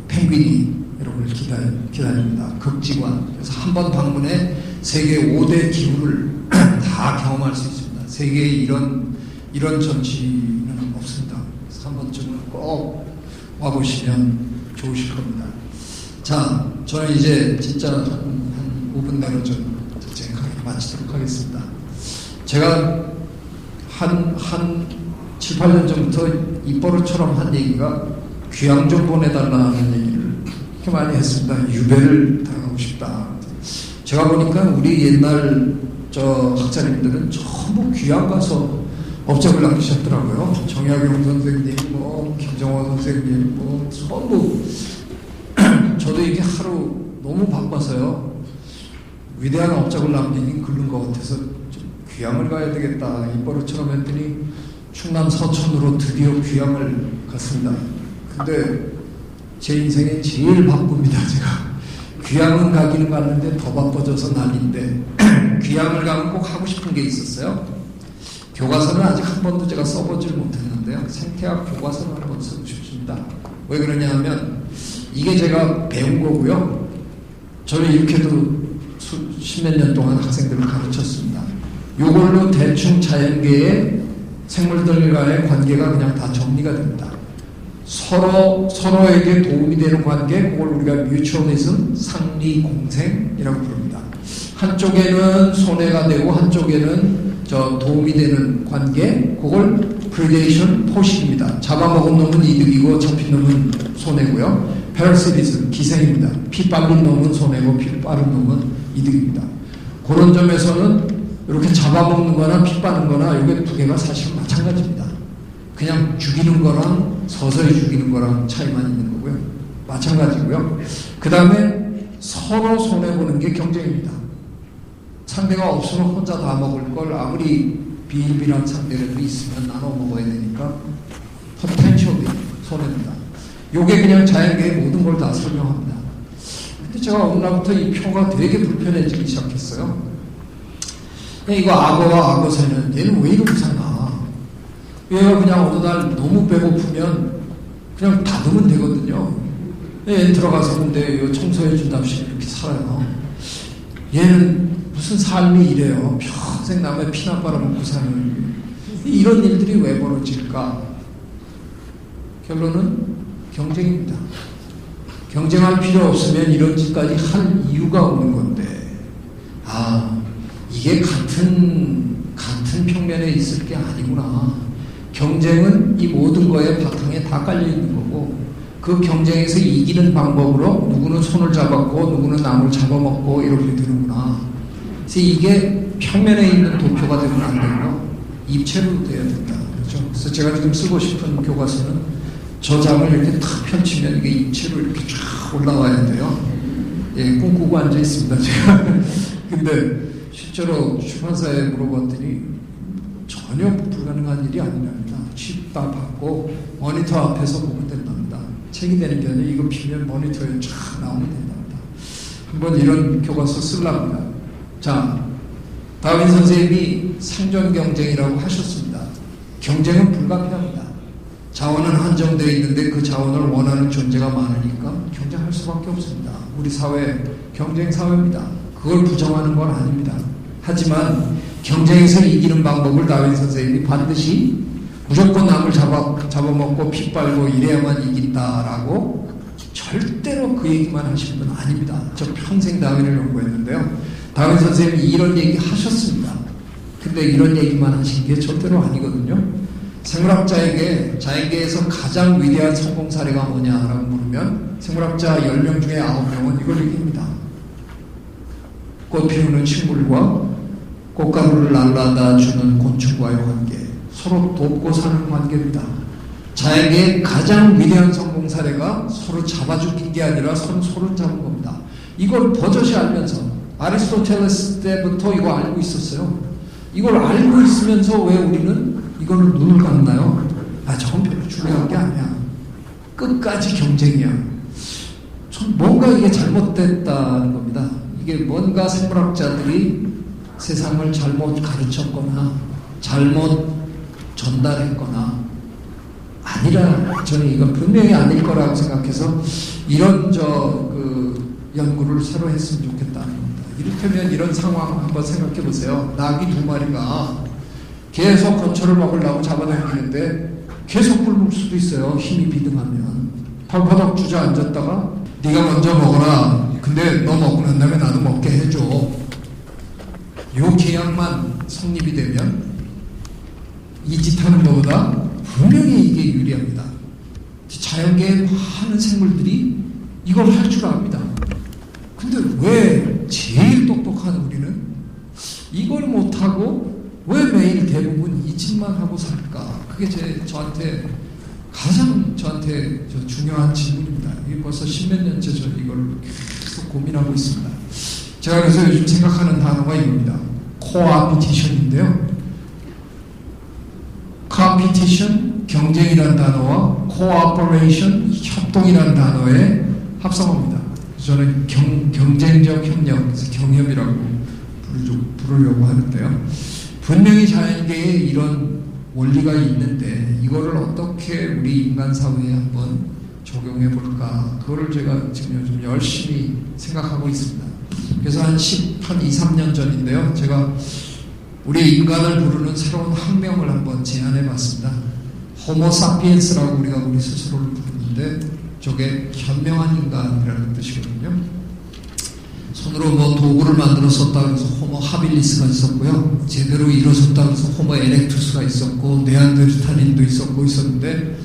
펭귄이 여러분을 기다립니다. 극지관. 그래서 한 번 방문해 세계 5대 기후를 다 경험할 수 있습니다. 세계에 이런 전시는 없습니다. 그래서 한 번쯤은 꼭 와보시면 좋으실 겁니다. 자, 저는 이제 진짜 한 5분 내로 좀 강의 마치도록 하겠습니다. 제가 한 7, 8년 전부터 입버릇처럼 한 얘기가 귀향 좀 보내달라는 얘기를 이렇게 많이 했습니다. 유배를 당하고 싶다. 제가 보니까 우리 옛날 학자님들은 전부 귀향 가서 업적을 남기셨더라고요. 정약용 선생님, 김정호 선생님, 전부. 저도 이게 하루 너무 바빠서요. 위대한 업적을 남기긴 글른 것 같아서 좀 귀향을 가야 되겠다. 입버릇처럼 했더니 충남 서천으로 드디어 귀향을 갔습니다. 근데 제 인생에 제일 바쁩니다, 제가. 귀향은 가기는 갔는데 더 바빠져서 난리인데 귀향을 가면 꼭 하고 싶은 게 있었어요. 교과서는 아직 한 번도 제가 써보질 못했는데요. 생태학 교과서는 한번 쓰고 싶습니다. 왜 그러냐 하면 이게 제가 배운 거고요. 저는 이렇게도 십몇 년 동안 학생들을 가르쳤습니다. 이걸로 대충 자연계의 생물들과의 관계가 그냥 다 정리가 됩니다. 서로에게 도움이 되는 관계, 그걸 우리가 뮤추얼리즘, 상리 공생이라고 부릅니다. 한쪽에는 손해가 되고 한쪽에는 도움이 되는 관계, 그걸 프리데이션, 포식입니다. 잡아먹은 놈은 이득이고 잡힌 놈은 손해고요. 패러시리즘, 기생입니다. 피 빨린 놈은 손해고 피 빠른 놈은 이득입니다. 그런 점에서는 이렇게 잡아먹는 거나 피 빠는 거나 이게 두 개가 사실 마찬가지입니다. 그냥 죽이는 거랑 서서히 죽이는 거랑 차이만 있는 거고요. 마찬가지고요. 그 다음에 서로 손해보는 게 경쟁입니다. 상대가 없으면 혼자 다 먹을 걸 아무리 비일비란 상대라도 있으면 나눠 먹어야 되니까 포텐셜이 손해입니다. 요게 그냥 자연계의 모든 걸 다 설명합니다. 근데 제가 어느 날부터 이 표가 되게 불편해지기 시작했어요. 이거 악어와 악어새는 얘는 왜 이렇게 사나? 얘가 그냥 어느 날 너무 배고프면 그냥 닫으면 되거든요. 얘 들어가서 근데 청소해 준답시고 이렇게 살아요. 얘는 무슨 삶이 이래요. 평생 남의 피나 빨아먹고 사는 이런 일들이 왜 벌어질까? 결론은 경쟁입니다. 경쟁할 필요 없으면 이런 짓까지 할 이유가 없는 건데 이게 같은 평면에 있을 게 아니구나. 경쟁은 이 모든 거에 바탕에 다 깔려 있는 거고 그 경쟁에서 이기는 방법으로 누구는 손을 잡았고 누구는 남을 잡아먹고 이렇게 되는구나. 그래서 이게 평면에 있는 도표가 되면 안 되고 입체로 돼야 된다. 그렇죠? 그래서 제가 지금 쓰고 싶은 교과서는 저 장을 이렇게 탁 펼치면 이게 입체로 이렇게 쫙 올라와야 돼요. 예, 꿈꾸고 앉아 있습니다, 제가. 근데 실제로 출판사에 물어봤더니 전혀 불가능한 일이 아니랍니다. 칩 다 받고 모니터 앞에서 보면 된답니다. 책이 되는 게 아니라 이거 피면 모니터에 쫙 나오면 된답니다. 한번 이런 교과서 쓰려합니다. 자, 다윈 선생님이 생존 경쟁이라고 하셨습니다. 경쟁은 불가피합니다. 자원은 한정되어 있는데 그 자원을 원하는 존재가 많으니까 경쟁할 수밖에 없습니다. 우리 사회 경쟁 사회입니다. 그걸 부정하는 건 아닙니다. 하지만 경쟁에서 이기는 방법을 다윈 선생님이 반드시 무조건 남을 잡아먹고 피 빨고 이래야만 이긴다라고 절대로 그 얘기만 하신 분 아닙니다. 저 평생 다윈을 연구했는데요. 다윈 선생님이 이런 얘기 하셨습니다. 근데 이런 얘기만 하신 게 절대로 아니거든요. 생물학자에게 자연계에서 가장 위대한 성공 사례가 뭐냐라고 물으면 생물학자 10명 중에 9명은 이걸 얘기합니다. 꽃 피우는 식물과 꽃가루를 날라다 주는 곤충과의 관계, 서로 돕고 사는 관계입니다. 자연계의 가장 위대한 성공 사례가 서로 잡아 죽인 게 아니라 서로 잡은 겁니다. 이걸 버젓이 알면서 아리스토텔레스 때부터 이거 알고 있었어요. 이걸 알고 있으면서 왜 우리는 이걸 눈을 감나요? 저건 별로 중요한 게 아니야. 끝까지 경쟁이야. 뭔가 이게 잘못됐다는 겁니다. 이게 뭔가 생물학자들이 세상을 잘못 가르쳤거나 잘못 전달했거나 아니라 저는 이건 분명히 아닐 거라고 생각해서 이런 연구를 새로 했으면 좋겠다는 겁니다. 이를테면 이런 상황 한번 생각해 보세요. 낙이 2마리가 계속 건초를 먹으려고 잡아당기는데 계속 굶을 수도 있어요. 힘이 비등하면. 펄퍼덕 주저앉았다가 네가 먼저 먹어라. 근데 너 먹고 난 다음에 나도 먹게 해줘. 요 계약만 성립이 되면 이 짓 하는 것보다 분명히 이게 유리합니다. 자연계의 많은 생물들이 이걸 할 줄 압니다. 근데 왜 제일 똑똑한 우리는 이걸 못하고 왜 매일 대부분 이 짓만 하고 살까? 그게 저한테 가장 중요한 질문입니다. 이게 벌써 10몇 년째 저 이걸 계속 고민하고 있습니다. 제가 그래서 요즘 생각하는 단어가 이겁니다. 코아피티션인데요. 컴피티션, 경쟁이라는 단어와 코어퍼레이션, 협동이라는 단어의 합성어입니다. 저는 경쟁적 협력, 그래서 경협이라고 부르려고 하는데요. 분명히 자연계에 이런 원리가 있는데 이거를 어떻게 우리 인간 사회에 한번 적용해 볼까? 그거를 제가 지금 요즘 열심히 생각하고 있습니다. 그래서 한 2, 3년 전인데요. 제가 우리 인간을 부르는 새로운 학명을 한번 제안해 봤습니다. 호모사피엔스라고 우리 스스로를 부르는데 저게 현명한 인간이라는 뜻이거든요. 손으로 도구를 만들어 썼다 그래서 호모 하빌리스가 있었고요. 제대로 일어섰다 그래서 호모 에렉투스가 있었고 네안데르탈인도 있었는데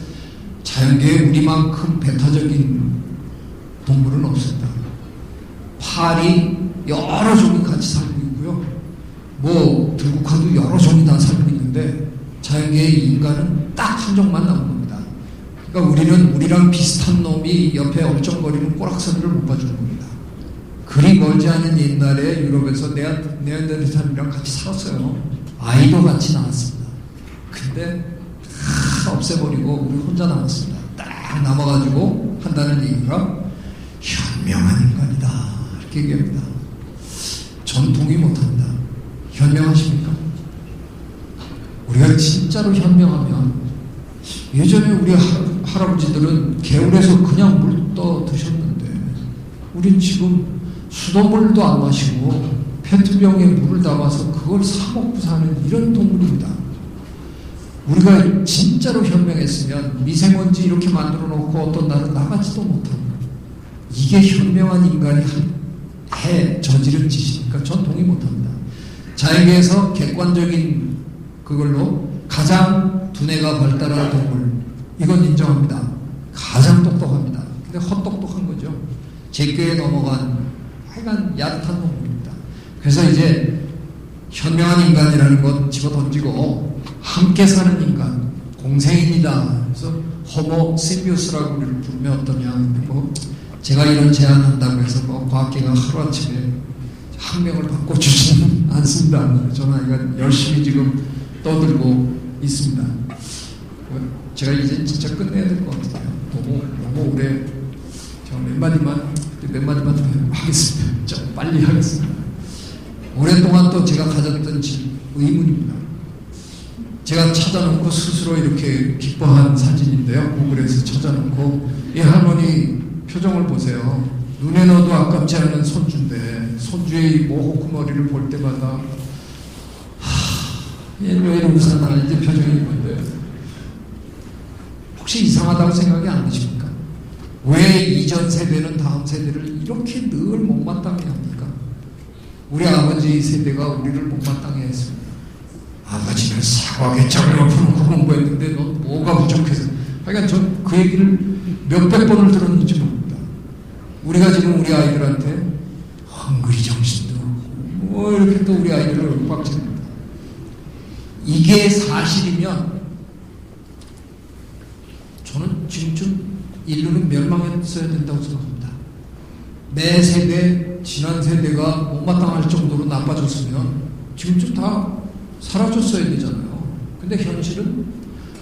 자연계에 우리만큼 배타적인 동물은 없습니다. 팔이 여러 종이 같이 살고 있고요. 들국화도 여러 종이 다 살고 있는데 자연계의 인간은 딱 한 종만 남은 겁니다. 그러니까 우리는 우리랑 비슷한 놈이 옆에 얼쩡거리는 꼬락서리를 못 봐주는 겁니다. 그리 멀지 않은 옛날에 유럽에서 네안데르탈이랑 같이 살았어요. 아이도 같이 나왔습니다. 근데 다 없애버리고 우리 혼자 남았습니다. 딱 남아가지고 한다는 얘기가 현명한 인간이다 이렇게 얘기합니다. 전 동의 못합니다. 현명하십니까? 우리가 진짜로 현명하면 예전에 우리 할아버지들은 개울에서 그냥 물 떠 드셨는데 우린 지금 수돗물도 안 마시고 페트병에 물을 담아서 그걸 사 먹고 사는 이런 동물입니다. 우리가 진짜로 현명했으면 미세먼지 이렇게 만들어 놓고 어떤 날은 나가지도 못하고 이게 현명한 인간이 해 저지른 짓이니까 전 동의 못합니다. 자연계에서 객관적인 그걸로 가장 두뇌가 발달한 동물 이건 인정합니다. 가장 똑똑합니다. 근데 헛똑똑한 거죠. 제꾀에 넘어간 하여간 얕은 동물입니다. 그래서 이제 현명한 인간이라는 것 집어던지고 함께 사는 인간 공생입니다. 그래서 호모 심비우스라고 우리를 부르면 어떠냐. 제가 이런 제안한다고 해서 과학계가 하루아침에 학명을 바꿔주지는 않습니다. 저는 열심히 지금 떠들고 있습니다. 제가 이제 진짜 끝내야 될 것 같아요. 너무 오래 제가 몇 마디만 더 하겠습니다. 좀 빨리 하겠습니다. 오랫동안 또 제가 가졌던 의문입니다. 제가 찾아놓고 스스로 이렇게 기뻐한 사진인데요. 구글에서 찾아놓고 이 할머니 표정을 보세요. 눈에 넣어도 아깝지 않은 손주인데 손주의 이 모호쿠머리를 볼 때마다 얘는 왜 이러고 사나 이제 표정이 건데 혹시 이상하다고 생각이 안 드십니까? 왜 이전 세대는 다음 세대를 이렇게 늘 못마땅해 합니까? 우리 아버지 세대가 우리를 못마땅해 했습니다. 아버지는 사과개짝을 엎어놓고 공부했는데 넌 뭐가 부족해서 하여간 전 그 얘기를 몇백 번을 들었는지 모릅니다. 우리가 지금 우리 아이들한테 헝그리 정신도 이렇게 또 우리 아이들을 꽉집니다. 이게 사실이면 저는 지금쯤 인류는 멸망했어야 된다고 생각합니다. 내 세대, 지난 세대가 못마땅할 정도로 나빠졌으면 지금쯤 다 사라졌어야 되잖아요. 근데 현실은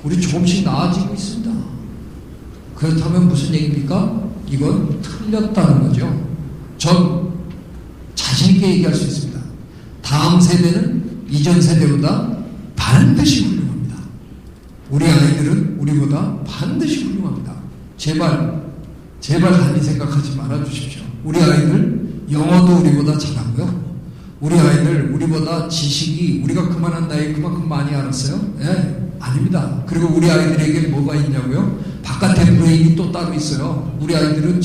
우리 조금씩 나아지고 있습니다. 그렇다면 무슨 얘기입니까? 이건 틀렸다는 거죠. 전 자신있게 얘기할 수 있습니다. 다음 세대는 이전 세대보다 반드시 훌륭합니다. 우리 아이들은 우리보다 반드시 훌륭합니다. 제발 단히 생각하지 말아주십시오. 우리 아이들 영어도 우리보다 잘하고요. 우리 아이들 우리보다 지식이 우리가 그만한 나이에 그만큼 많이 알았어요? 예, 아닙니다. 그리고 우리 아이들에게 뭐가 있냐고요? 바깥에 브레인이 또 따로 있어요. 우리 아이들은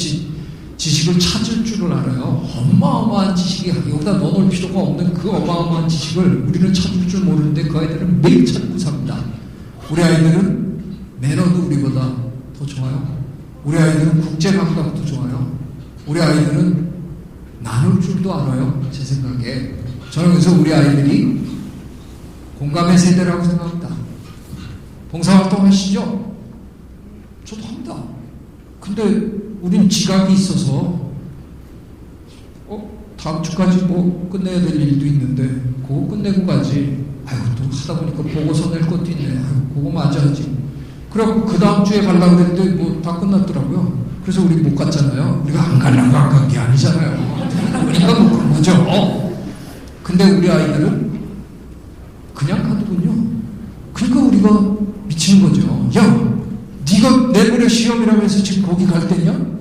지식을 찾을 줄을 알아요. 어마어마한 지식이 여기다 넣어놓을 필요가 없는 그 어마어마한 지식을 우리는 찾을 줄 모르는데 그 아이들은 매일 찾고 삽니다. 우리 아이들은 매너도 우리보다 더 좋아요. 우리 아이들은 국제감각도 좋아요. 우리 아이들은 나눌 줄도 알아요. 제 생각에. 저는 그래서 우리 아이들이 공감의 세대라고 생각합니다. 봉사활동 하시죠? 저도 합니다. 근데 우린 지각이 있어서 다음 주까지 뭐 끝내야 될 일도 있는데 그거 끝내고 가지. 아이고 또 하다 보니까 보고서 낼 것도 있네. 아이고 그거 맞아 하지. 그래갖고 그 다음 주에 가려고 했는데 뭐 다 끝났더라고요. 그래서 우리 못 갔잖아요. 우리가 안 가려고 안 간 게 아니잖아요. 그러니까 못 간 거죠. 근데 우리 아이들은 그냥 가더군요. 그러니까 우리가 미치는 거죠. 야, 네가 내년에 시험이라고 해서 지금 거기 갈 때냐?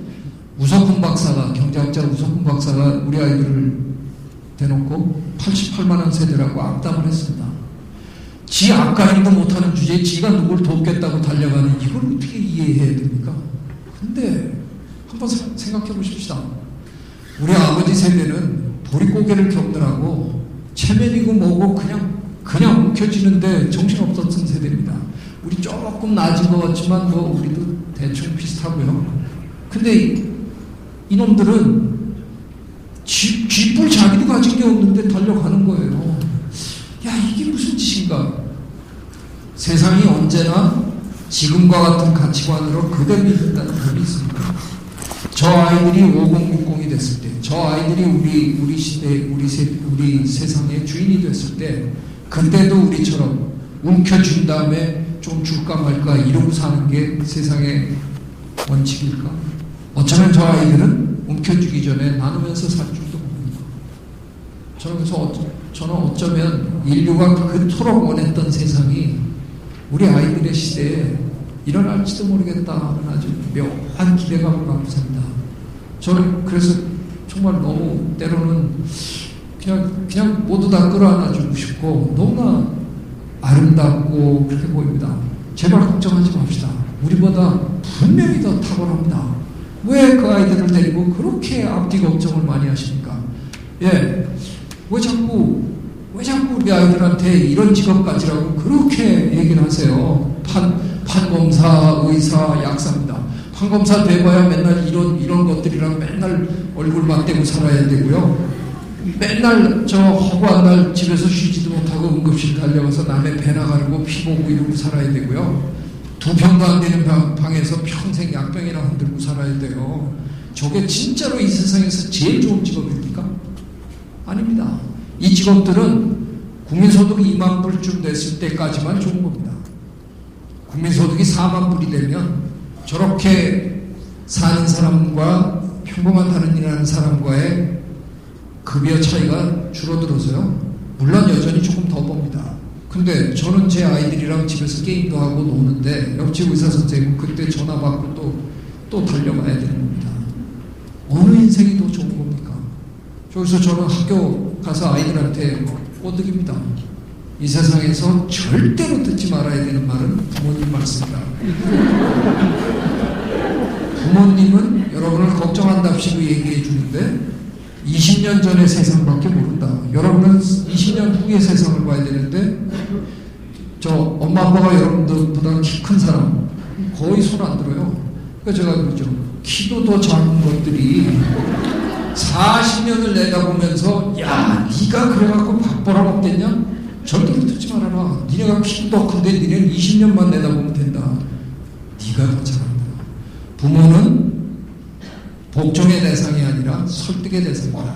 우석훈 박사가, 경제학자 우석훈 박사가 우리 아이들을 대놓고 88만원 세대라고 악담을 했습니다. 지 앞가림도 못하는 주제에 지가 누굴 돕겠다고 달려가는 이걸 어떻게 이해해야 됩니까? 근데 한번 생각해 보십시다. 우리 아버지 세대는 보릿고개를 겪느라고 체면이고 뭐고 그냥 움켜쥐는데 정신없었던 세대입니다. 우리 조금 낮은 것 같지만 뭐 우리도 대충 비슷하고요. 근데 이놈들은 쥐뿔 자기도 가진 게 없는데 달려가는 거예요. 야, 이게 무슨 짓인가? 세상이 언제나 지금과 같은 가치관으로 그대로 있다는 법이 있습니다. 저 아이들이 5060이 됐을 때, 저 아이들이 우리 시대, 우리 세상의 주인이 됐을 때, 그때도 우리처럼 움켜쥔 다음에 좀 줄까 말까 이러고 사는 게 세상의 원칙일까? 어쩌면 저 아이들은 움켜쥐기 전에 나누면서 살 줄도 모릅니다. 저는 어쩌면 인류가 그토록 원했던 세상이 우리 아이들의 시대에 일어날지도 모르겠다는 아주 묘한 기대감을 갖고 삽니다. 저는 그래서 정말 너무 때로는 그냥 모두 다 끌어안아주고 싶고 너무나 아름답고 그렇게 보입니다. 제발 걱정하지 맙시다. 우리보다 분명히 더 탁월합니다. 왜 그 아이들을 데리고 그렇게 앞뒤 걱정을 많이 하십니까? 예, 왜 자꾸 우리 아이들한테 이런 직업까지라고 그렇게 얘기를 하세요? 판검사, 의사, 약사입니다. 판검사 돼봐야 맨날 이런 것들이랑 맨날 얼굴 맞대고 살아야 되고요. 맨날 저 허구한 날 집에서 쉬지도 못하고 응급실 달려가서 남의 배나 가르고 피 보고 이러고 살아야 되고요. 2평도 안 되는 방에서 평생 약병이나 흔들고 살아야 돼요. 저게 진짜로 이 세상에서 제일 좋은 직업입니까? 아닙니다. 이 직업들은 국민소득이 2만 불쯤 됐을 때까지만 좋은 겁니다. 국민소득이 4만 불이 되면 저렇게 사는 사람과 평범한 다른 일 하는 사람과의 급여 차이가 줄어들어서요. 물론 여전히 조금 더 봅니다. 근데 저는 제 아이들이랑 집에서 게임도 하고 노는데 옆집 의사 선생님은 그때 전화 받고 또 달려가야 되는 겁니다. 어느 인생이 더 좋은 겁니까? 그래서 저는 학교 가서 아이들한테 꼬드깁니다. 이 세상에서 절대로 듣지 말아야 되는 말은 부모님 말씀이다. 부모님은 여러분을 걱정한답시고 얘기해 주는데 20년 전의 세상밖에 모른다. 여러분은 20년 후의 세상을 봐야 되는데 저 엄마 아빠가 여러분들보다 키 큰 사람 거의 손 안 들어요. 그러니까 제가 그러죠. 키도 더 작은 것들이 40년을 내다보면서 야 네가 그래갖고 밥 벌어먹겠냐? 절대로 듣지 말아라. 니네가 키도 더 큰데 니네는 20년만 내다보면 된다. 네가 더 잘한다. 부모는 복종의 대상이 아니라 아니라 설득의 대상이다.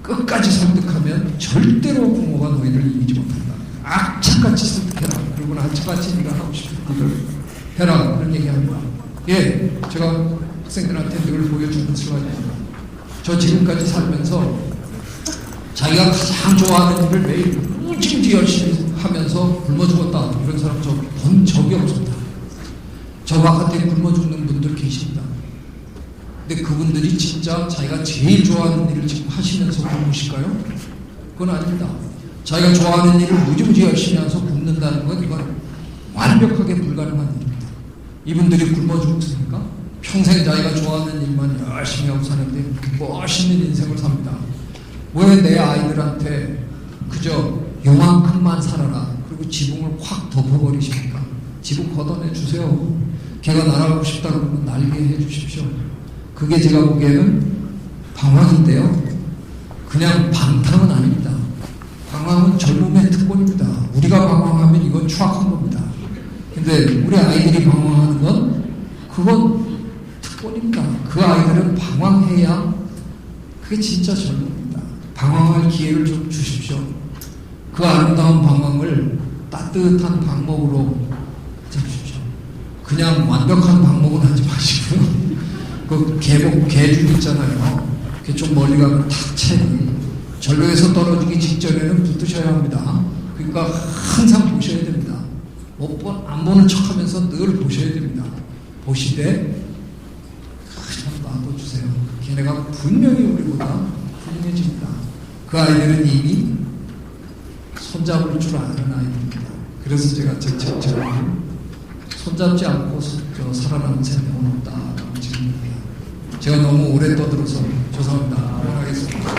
끝까지 설득하면 절대로 부모가 너희를 이기지 못한다. 악착같이 설득해라. 그리고 악착같이 네가 하고 싶은 일을 해라. 그런 얘기합니다. 예, 제가 학생들한테 늘 보여주는 슬라이드입니다. 저 지금까지 살면서 자기가 가장 좋아하는 일을 매일 무지무지 열심히 하면서 굶어 죽었다. 이런 사람 저 본 적이 없었다. 저와 같이 굶어 죽는 분들 계십니다. 근데 그분들이 진짜 자기가 제일 좋아하는 일을 지금 하시면서 굶으실까요? 그건 아닙니다. 자기가 좋아하는 일을 무지무지 열심히 하면서 굶는다는 건 이건 완벽하게 불가능한 일입니다. 이분들이 굶어 죽습니까? 평생 자기가 좋아하는 일만 열심히 하고 사는데 멋있는 인생을 삽니다. 왜 내 아이들한테 그저 요만큼만 살아라 그리고 지붕을 확 덮어버리십니까? 지붕 걷어내 주세요. 걔가 날아가고 싶다 그러면 날게 해 주십시오. 그게 제가 보기에는 방황인데요. 그냥 방탕은 아닙니다. 방황은 젊음의 특권입니다. 우리가 방황하면 이건 추악한 겁니다. 근데 우리 아이들이 방황하는 건 그건 특권입니다. 그 아이들은 방황해야 그게 진짜 젊음입니다. 방황할 기회를 좀 주십시오. 그 아름다운 방황을 따뜻한 방법으로 해주십시오. 그냥 완벽한 방법은 하지 마시고요. 그 개죽 있잖아요. 그게 좀 멀리 가면 탁 채니 전로에서 떨어지기 직전에는 붙으셔야 합니다. 그러니까 항상 보셔야 됩니다. 안 보는 척하면서 늘 보셔야 됩니다. 보시되 그냥 놔둬주세요. 걔네가 분명히 우리보다 훌륭해집니다. 그 아이들은 이미 손잡을 줄 아는 아이들입니다. 그래서 제가 제 책처럼 손잡지 않고 살아남은 생명은 없다라고 지금 얘기합니다. 제가 너무 오래 떠들어서 죄송합니다. 그만하겠습니다.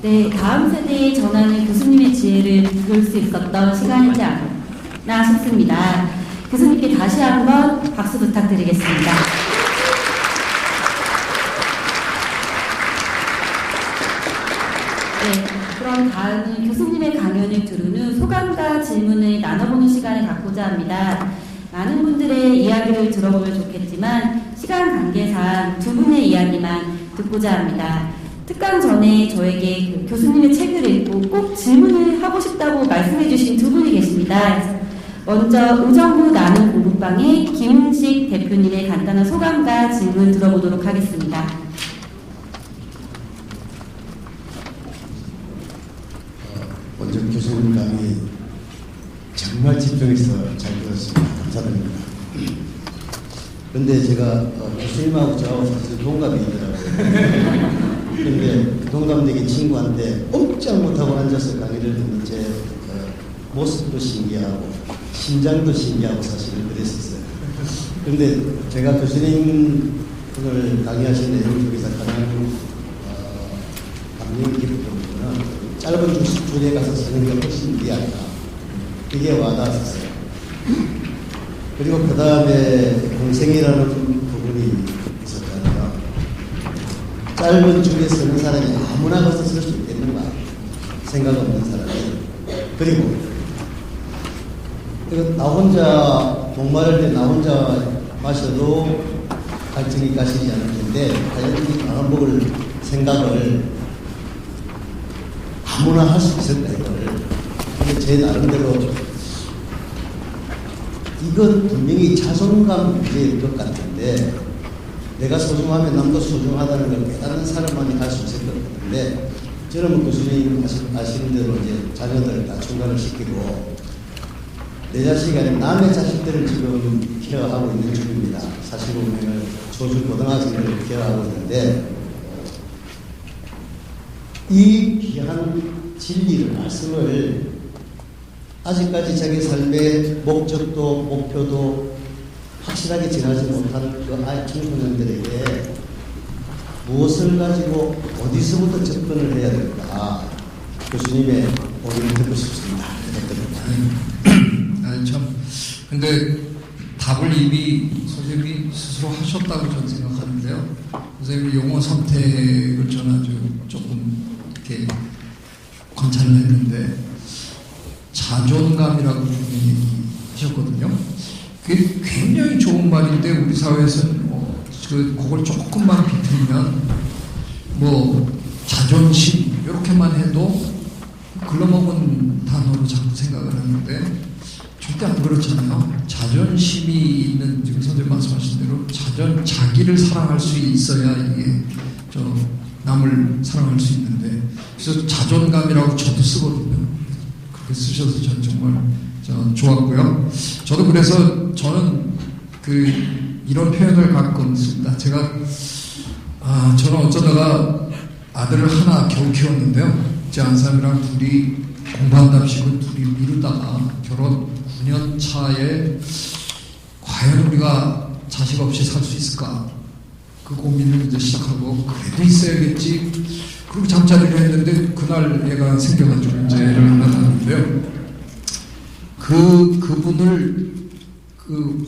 네, 다음 세대에 전하는 교수님의 지혜를 들을 수 있었던 시간이지 않나 싶습니다. 교수님께 다시 한번 박수 부탁드리겠습니다. 네, 그럼 다음은 교수님의 강연을 들은 후 소감과 질문을 나눠보는 시간을 갖고자 합니다. 많은 분들의 이야기를 들어보면 좋겠지만 시간 관계상 두 분의 이야기만 듣고자 합니다. 특강 전에 저에게 교수님의 책을 읽고 꼭 질문을 하고 싶다고 말씀해 주신 두 분이 계십니다. 먼저 의정부 나눔 공부방의 김은식 대표님의 간단한 소감과 질문 들어보도록 하겠습니다. 먼저 교수님 강의 정말 집중해서 잘 들었습니다. 감사드립니다. 그런데 제가 교수님하고 저하고 사실 동갑이더라고요. 그런데 동갑내기 친구한테 꼼짝 못하고 앉아서 강의를 듣는 제 모습도 신기하고 심장도 신기하고 사실은 그랬었어요. 그런데 제가 교수님 오늘 강의하신 내용 중에서 가장 감명 깊었던 부분은 짧은 줄에 가서 서는 게 훨씬 미안하다. 이게 와닿았어요. 그리고 그 다음에 공생이라는 부분이 있었잖아요. 짧은 줄에 서는 사람이 아무나 가서 설 수 있겠는가? 생각 없는 사람이. 그리고 나 혼자 목마를 때 나 혼자 마셔도 갈증이 가시지 않을 텐데 과연 이 방한복을 생각을 아무나 할 수 있을까 이걸. 근데 제 나름대로 이건 분명히 자존감 문제일 것 같은데 내가 소중하면 남도 소중하다는 걸 깨닫는 사람만이 할 수 있을 것 같은데 저는 교수님 아시는 대로 이제 자녀들을 다 중간을 시키고 내 자식이 아니라 남의 자식들을 지금 케어하고 있는 중입니다. 사실 보면 초중 고등학생들을 케어하고 있는데 이 귀한 진리를 말씀을 아직까지 자기 삶의 목적도 목표도 확실하게 정하지 못한 그 아이 청소년들에게 무엇을 가지고 어디서부터 접근을 해야 될까 교수님의 의견을 듣고 싶습니다. 아니 참 근데 답을 이미 선생님이 스스로 하셨다고 저는 생각하는데요. 선생님이 용어 선택을 저는 아주 조금 이렇게 관찰을 했는데 자존감이라고 하셨거든요. 그게 굉장히 좋은 말인데 우리 사회에서는 그걸 조금만 비틀면 자존심 이렇게만 해도 글러먹은 단어로 자꾸 생각을 하는데 절대 안 그렇잖아요. 자존심이 있는 지금 선생님 말씀하신 대로 자기를 사랑할 수 있어야 이게 남을 사랑할 수 있는데 그래서 자존감이라고 저도 쓰거든요. 그렇게 쓰셔서 저는 정말 좋았고요. 저도 그래서 저는 이런 표현을 가끔 씁니다. 저는 어쩌다가 아들을 하나 겨우 키웠는데요. 제 안사람이랑 둘이 공부한답시고 둘이 미루다가 결혼 9년 차에 과연 우리가 자식 없이 살 수 있을까? 그 고민을 이제 시작하고 그래도 있어야겠지. 그리고 잠자리를 했는데 그날 얘가 생겨가지고 이제 애를 하나 낳았는데요. 그분을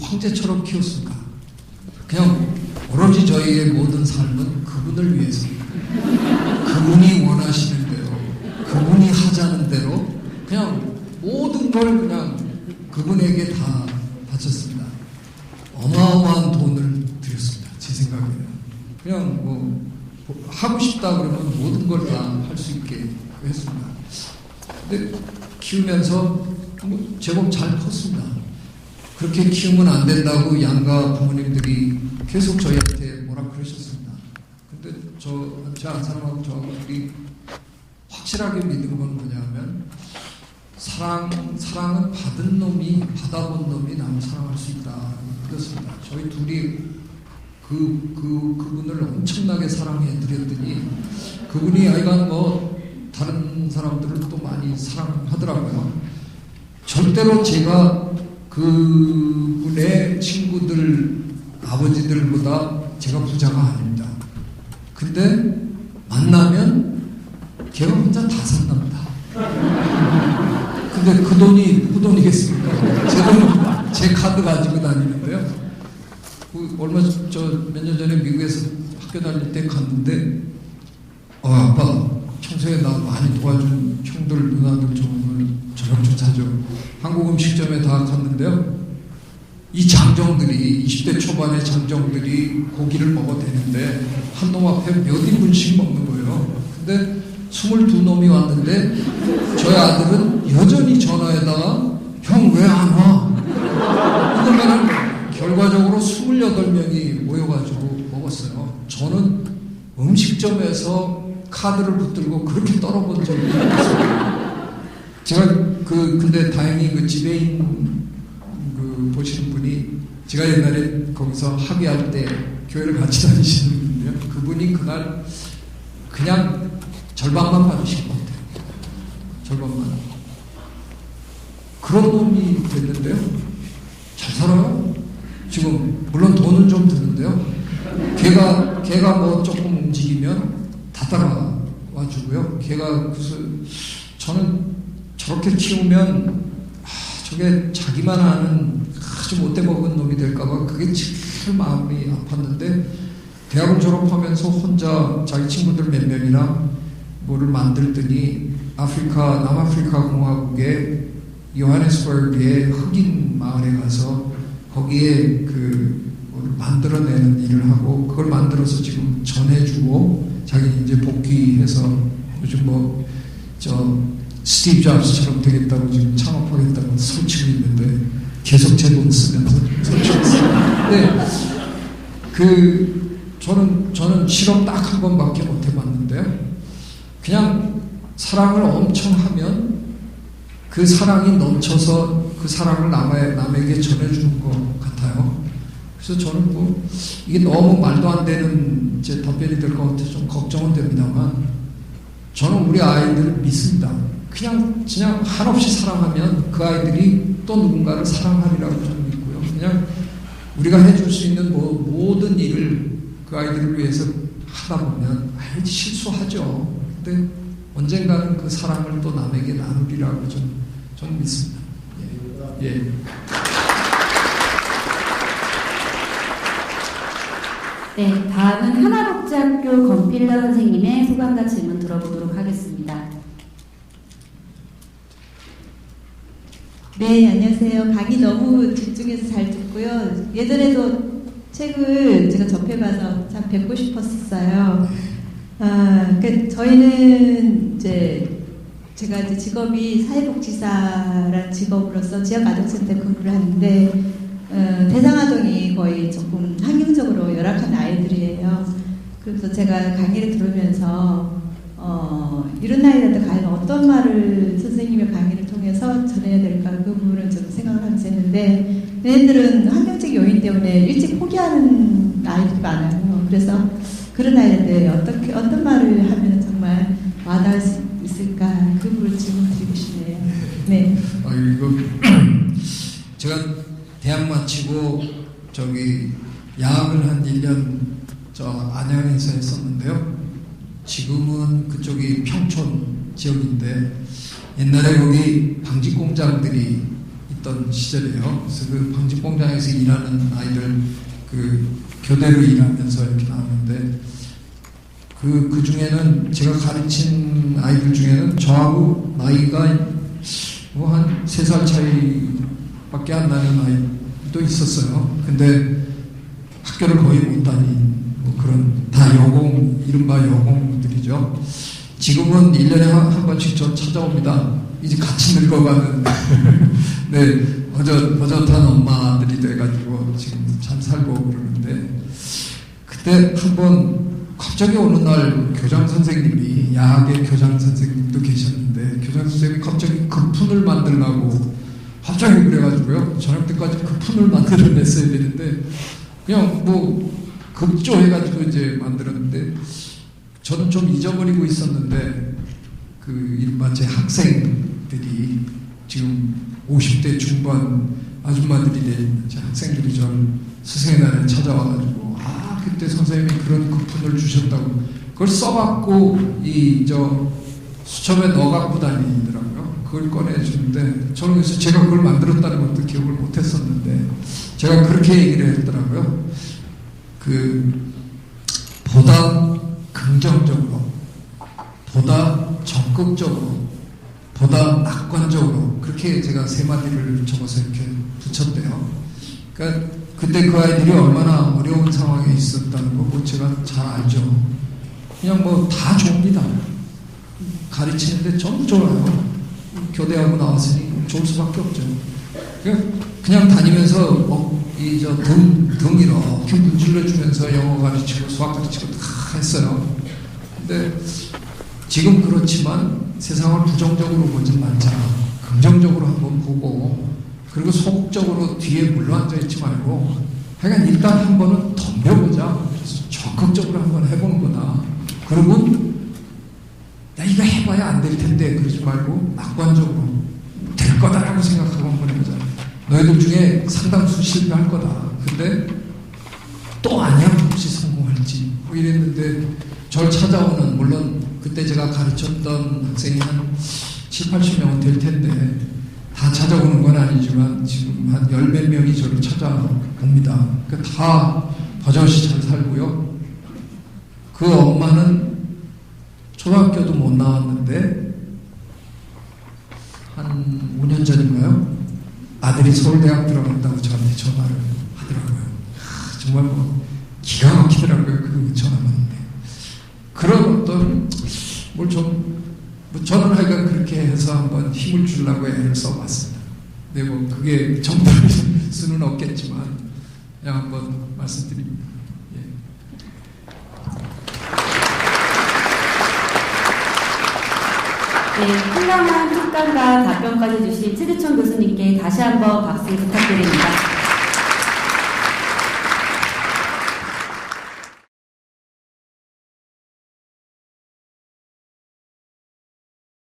황제처럼 키웠습니다. 그냥 오로지 저희의 모든 삶은 그분을 위해서 그분이 원하시는 대로 그분이 하자는 대로 그냥 모든 걸 그냥 그분에게 다 바쳤습니다. 어마어마한 돈을 드렸습니다. 제 생각에는 그냥 하고 싶다 그러면 모든 걸 다 할 수 있게 했습니다. 근데 키우면서 제법 잘 컸습니다. 그렇게 키우면 안 된다고 양가 부모님들이 계속 저희한테 뭐라 그러셨습니다. 근데 제 안사람하고 저하고 둘이 확실하게 믿은 건 뭐냐면 사랑은 받아본 놈이 남을 사랑할 수 있다. 그렇습니다. 저희 둘이 그분을 엄청나게 사랑해 드렸더니 그분이 아이가 다른 사람들을 또 많이 사랑하더라고요. 절대로 제가 그분의 친구들 아버지들보다 제가 부자가 아닙니다. 근데 만나면 걔가 혼자 다 산답니다. 근데 그 돈이 누구 돈이겠습니까? 제 돈은 제 카드 가지고 다니는데요. 몇 년 전에 미국에서 학교 다닐 때 갔는데 아빠 평소에 나 많이 도와준 형들 누나들 좀 저녁 좀 사줘. 한국 음식점에 다 갔는데요. 이 장정들이 20대 초반의 장정들이 고기를 먹어도 되는데 한 놈 앞에 몇 인분씩 먹는 거예요. 근데 22놈이 왔는데 저희 아들은 여전히 전화에다가 형 왜 안 와? 이러면은 결과적으로 28명이 모여가지고 먹었어요. 저는 음식점에서 카드를 붙들고 그렇게 떨어본 적이 없어요. 제가 근데 다행히 지배인 보시는 분이 제가 옛날에 거기서 합의할 때 교회를 같이 다니시는 분인데요. 그분이 그날 그냥 절반만 받으신 것 같아요. 절반만. 그런 놈이 됐는데요. 잘 살아요. 지금 물론 돈은 좀 드는데요. 걔가 조금 움직이면 다 따라와 주고요. 걔가 저는 저렇게 키우면 저게 자기만 아는 아주 못돼 먹은 놈이 될까봐 그게 제일 마음이 아팠는데 대학을 졸업하면서 혼자 자기 친구들 몇 명이랑 뭐를 만들더니 남아프리카 공화국의 요하네스버그의 흑인 마을에 가서 거기에 뭐를 만들어내는 일을 하고 그걸 만들어서 지금 전해주고 자기는 이제 복귀해서 요즘 스티브 잡스처럼 되겠다고 지금 창업하겠다고 설치고 있는데 계속 제 돈 쓰면서 설치고 있어요. 근데 저는 실험 딱 한 번밖에 못 해봤는데요. 그냥 사랑을 엄청 하면 그 사랑이 넘쳐서 그 사랑을 남에게 전해주는 것 같아요. 그래서 저는 이게 너무 말도 안 되는 제 답변이 될 것 같아서 좀 걱정은 됩니다만 저는 우리 아이들을 믿습니다. 그냥 한없이 사랑하면 그 아이들이 또 누군가를 사랑하리라고 저는 믿고요. 그냥 우리가 해줄 수 있는 모든 일을 그 아이들을 위해서 하다 보면 실수하죠. 근데 언젠가는 그 사랑을 또 남에게 나누리라고 저는 믿습니다. 예. 네, 다음은 하나복지학교 권필러 선생님의 소감과 질문 들어보도록 하겠습니다. 네, 안녕하세요. 강의 너무 집중해서 잘 듣고요. 예전에도 책을 제가 접해봐서 참 뵙고 싶었어요. 저희는 제가 이제 직업이 사회복지사라는 직업으로서 지역가족센터에 근무를 하는데, 대상아동이 거의 조금 환경적으로 열악한 아이들이에요. 그래서 제가 강의를 들으면서, 이런 아이들한테 과연 어떤 말을 선생님의 강의를 통해서 전해야 될까 그 부분을 좀 생각을 하면서 했는데, 얘네들은 환경적 요인 때문에 일찍 포기하는 아이들이 많아요. 그래서 그런 아이들한테 어떤 말을 하면 정말 와닿을 수 있을까 그 부분을 질문 드리고 싶네요. 네. 이거 제가 대학 마치고 야학을 한 1년 안양에서 했었는데요. 지금은 그쪽이 평촌 지역인데 옛날에 거기 방직 공장들이 있던 시절이에요. 그래서 그 방직 공장에서 일하는 아이들 교대로 일하면서 이렇게 나왔는데 그 중에는 제가 가르친 아이들 중에는 저하고 나이가 한 3살 차이밖에 안 나는 아이도 있었어요. 근데 학교를 거의 못 다닌 그런 다 이른바 여공들이죠. 지금은 1년에 한 번씩 저 찾아옵니다. 이제 같이 늙어가는 네, 어젓한 엄마들이 돼가지고 지금 잘 살고 그러는데, 그때 한번 갑자기 어느 날 교장 선생님이, 야학의 교장 선생님도 계셨는데, 교장 선생님이 갑자기 급fun을 만들라고 갑자기 그래가지고요. 저녁 때까지 급fun을 만들어냈어야 되는데 그냥 급조해가지고 이제 만들었는데, 저는 좀 잊어버리고 있었는데 이른바 제 학생들이 지금 50대 중반 아줌마들이 되는 제 학생들이 저를 스승의 날에 찾아와가지고 그때 선생님이 그런 급fun을 주셨다고 그걸 써갖고 수첩에 넣어갖고 다니더라고요. 그걸 꺼내주는데 저는 그래서 제가 그걸 만들었다는 것도 기억을 못했었는데 제가 그렇게 얘기를 했더라고요. 보다 긍정적으로, 보다 적극적으로, 보다 낙관적으로, 그렇게 제가 3마디를 적어서 이렇게 붙였대요. 그러니까 그때 그 아이들이 얼마나 어려운 상황에 있었다는 거 제가 잘 알죠. 그냥 다 좋습니다. 가르치는데 전 좋아요. 교대하고 나왔으니 좋을 수밖에 없죠. 그냥 다니면서 등 이렇게 문질러주면서 영어 가르치고 수학 가르치고 다 했어요. 근데 지금 그렇지만 세상을 부정적으로 보진 않잖아. 긍정적으로 한번 보고, 그리고 소극적으로 뒤에 물러앉아 있지 말고 하여간 일단 한 번은 덤벼보자. 그래서 적극적으로 한번 해보는 거다. 그리고 이거 해봐야 안 될 텐데 그러지 말고 낙관적으로 될 거다라고 생각하고 한번 해보자. 너희들 중에 상당수 실패할 거다. 근데 또 아니야 혹시 성공할지 이랬는데, 저를 찾아오는, 물론 그때 제가 가르쳤던 학생이 한 7, 80명은 될 텐데 다 찾아오는 건 아니지만 지금 한 10몇 명이 저를 찾아옵니다. 다 버젓이 잘 살고요. 그 엄마는 초등학교도 못 나왔는데 한 5년 전인가요? 아들이 서울대학 들어간다고 저한테 전화를 하더라고요. 정말 기가 막히더라고요. 그 전화가. 그런 저는 하여간 그렇게 해서 한번 힘을 주려고 애를 써봤습니다. 근데 그게 정답일 수는 없겠지만 그냥 한번 말씀드립니다. 네, 훌륭한 특강과 답변까지 주신 최재천 교수님께 다시 한번 박수 부탁드립니다.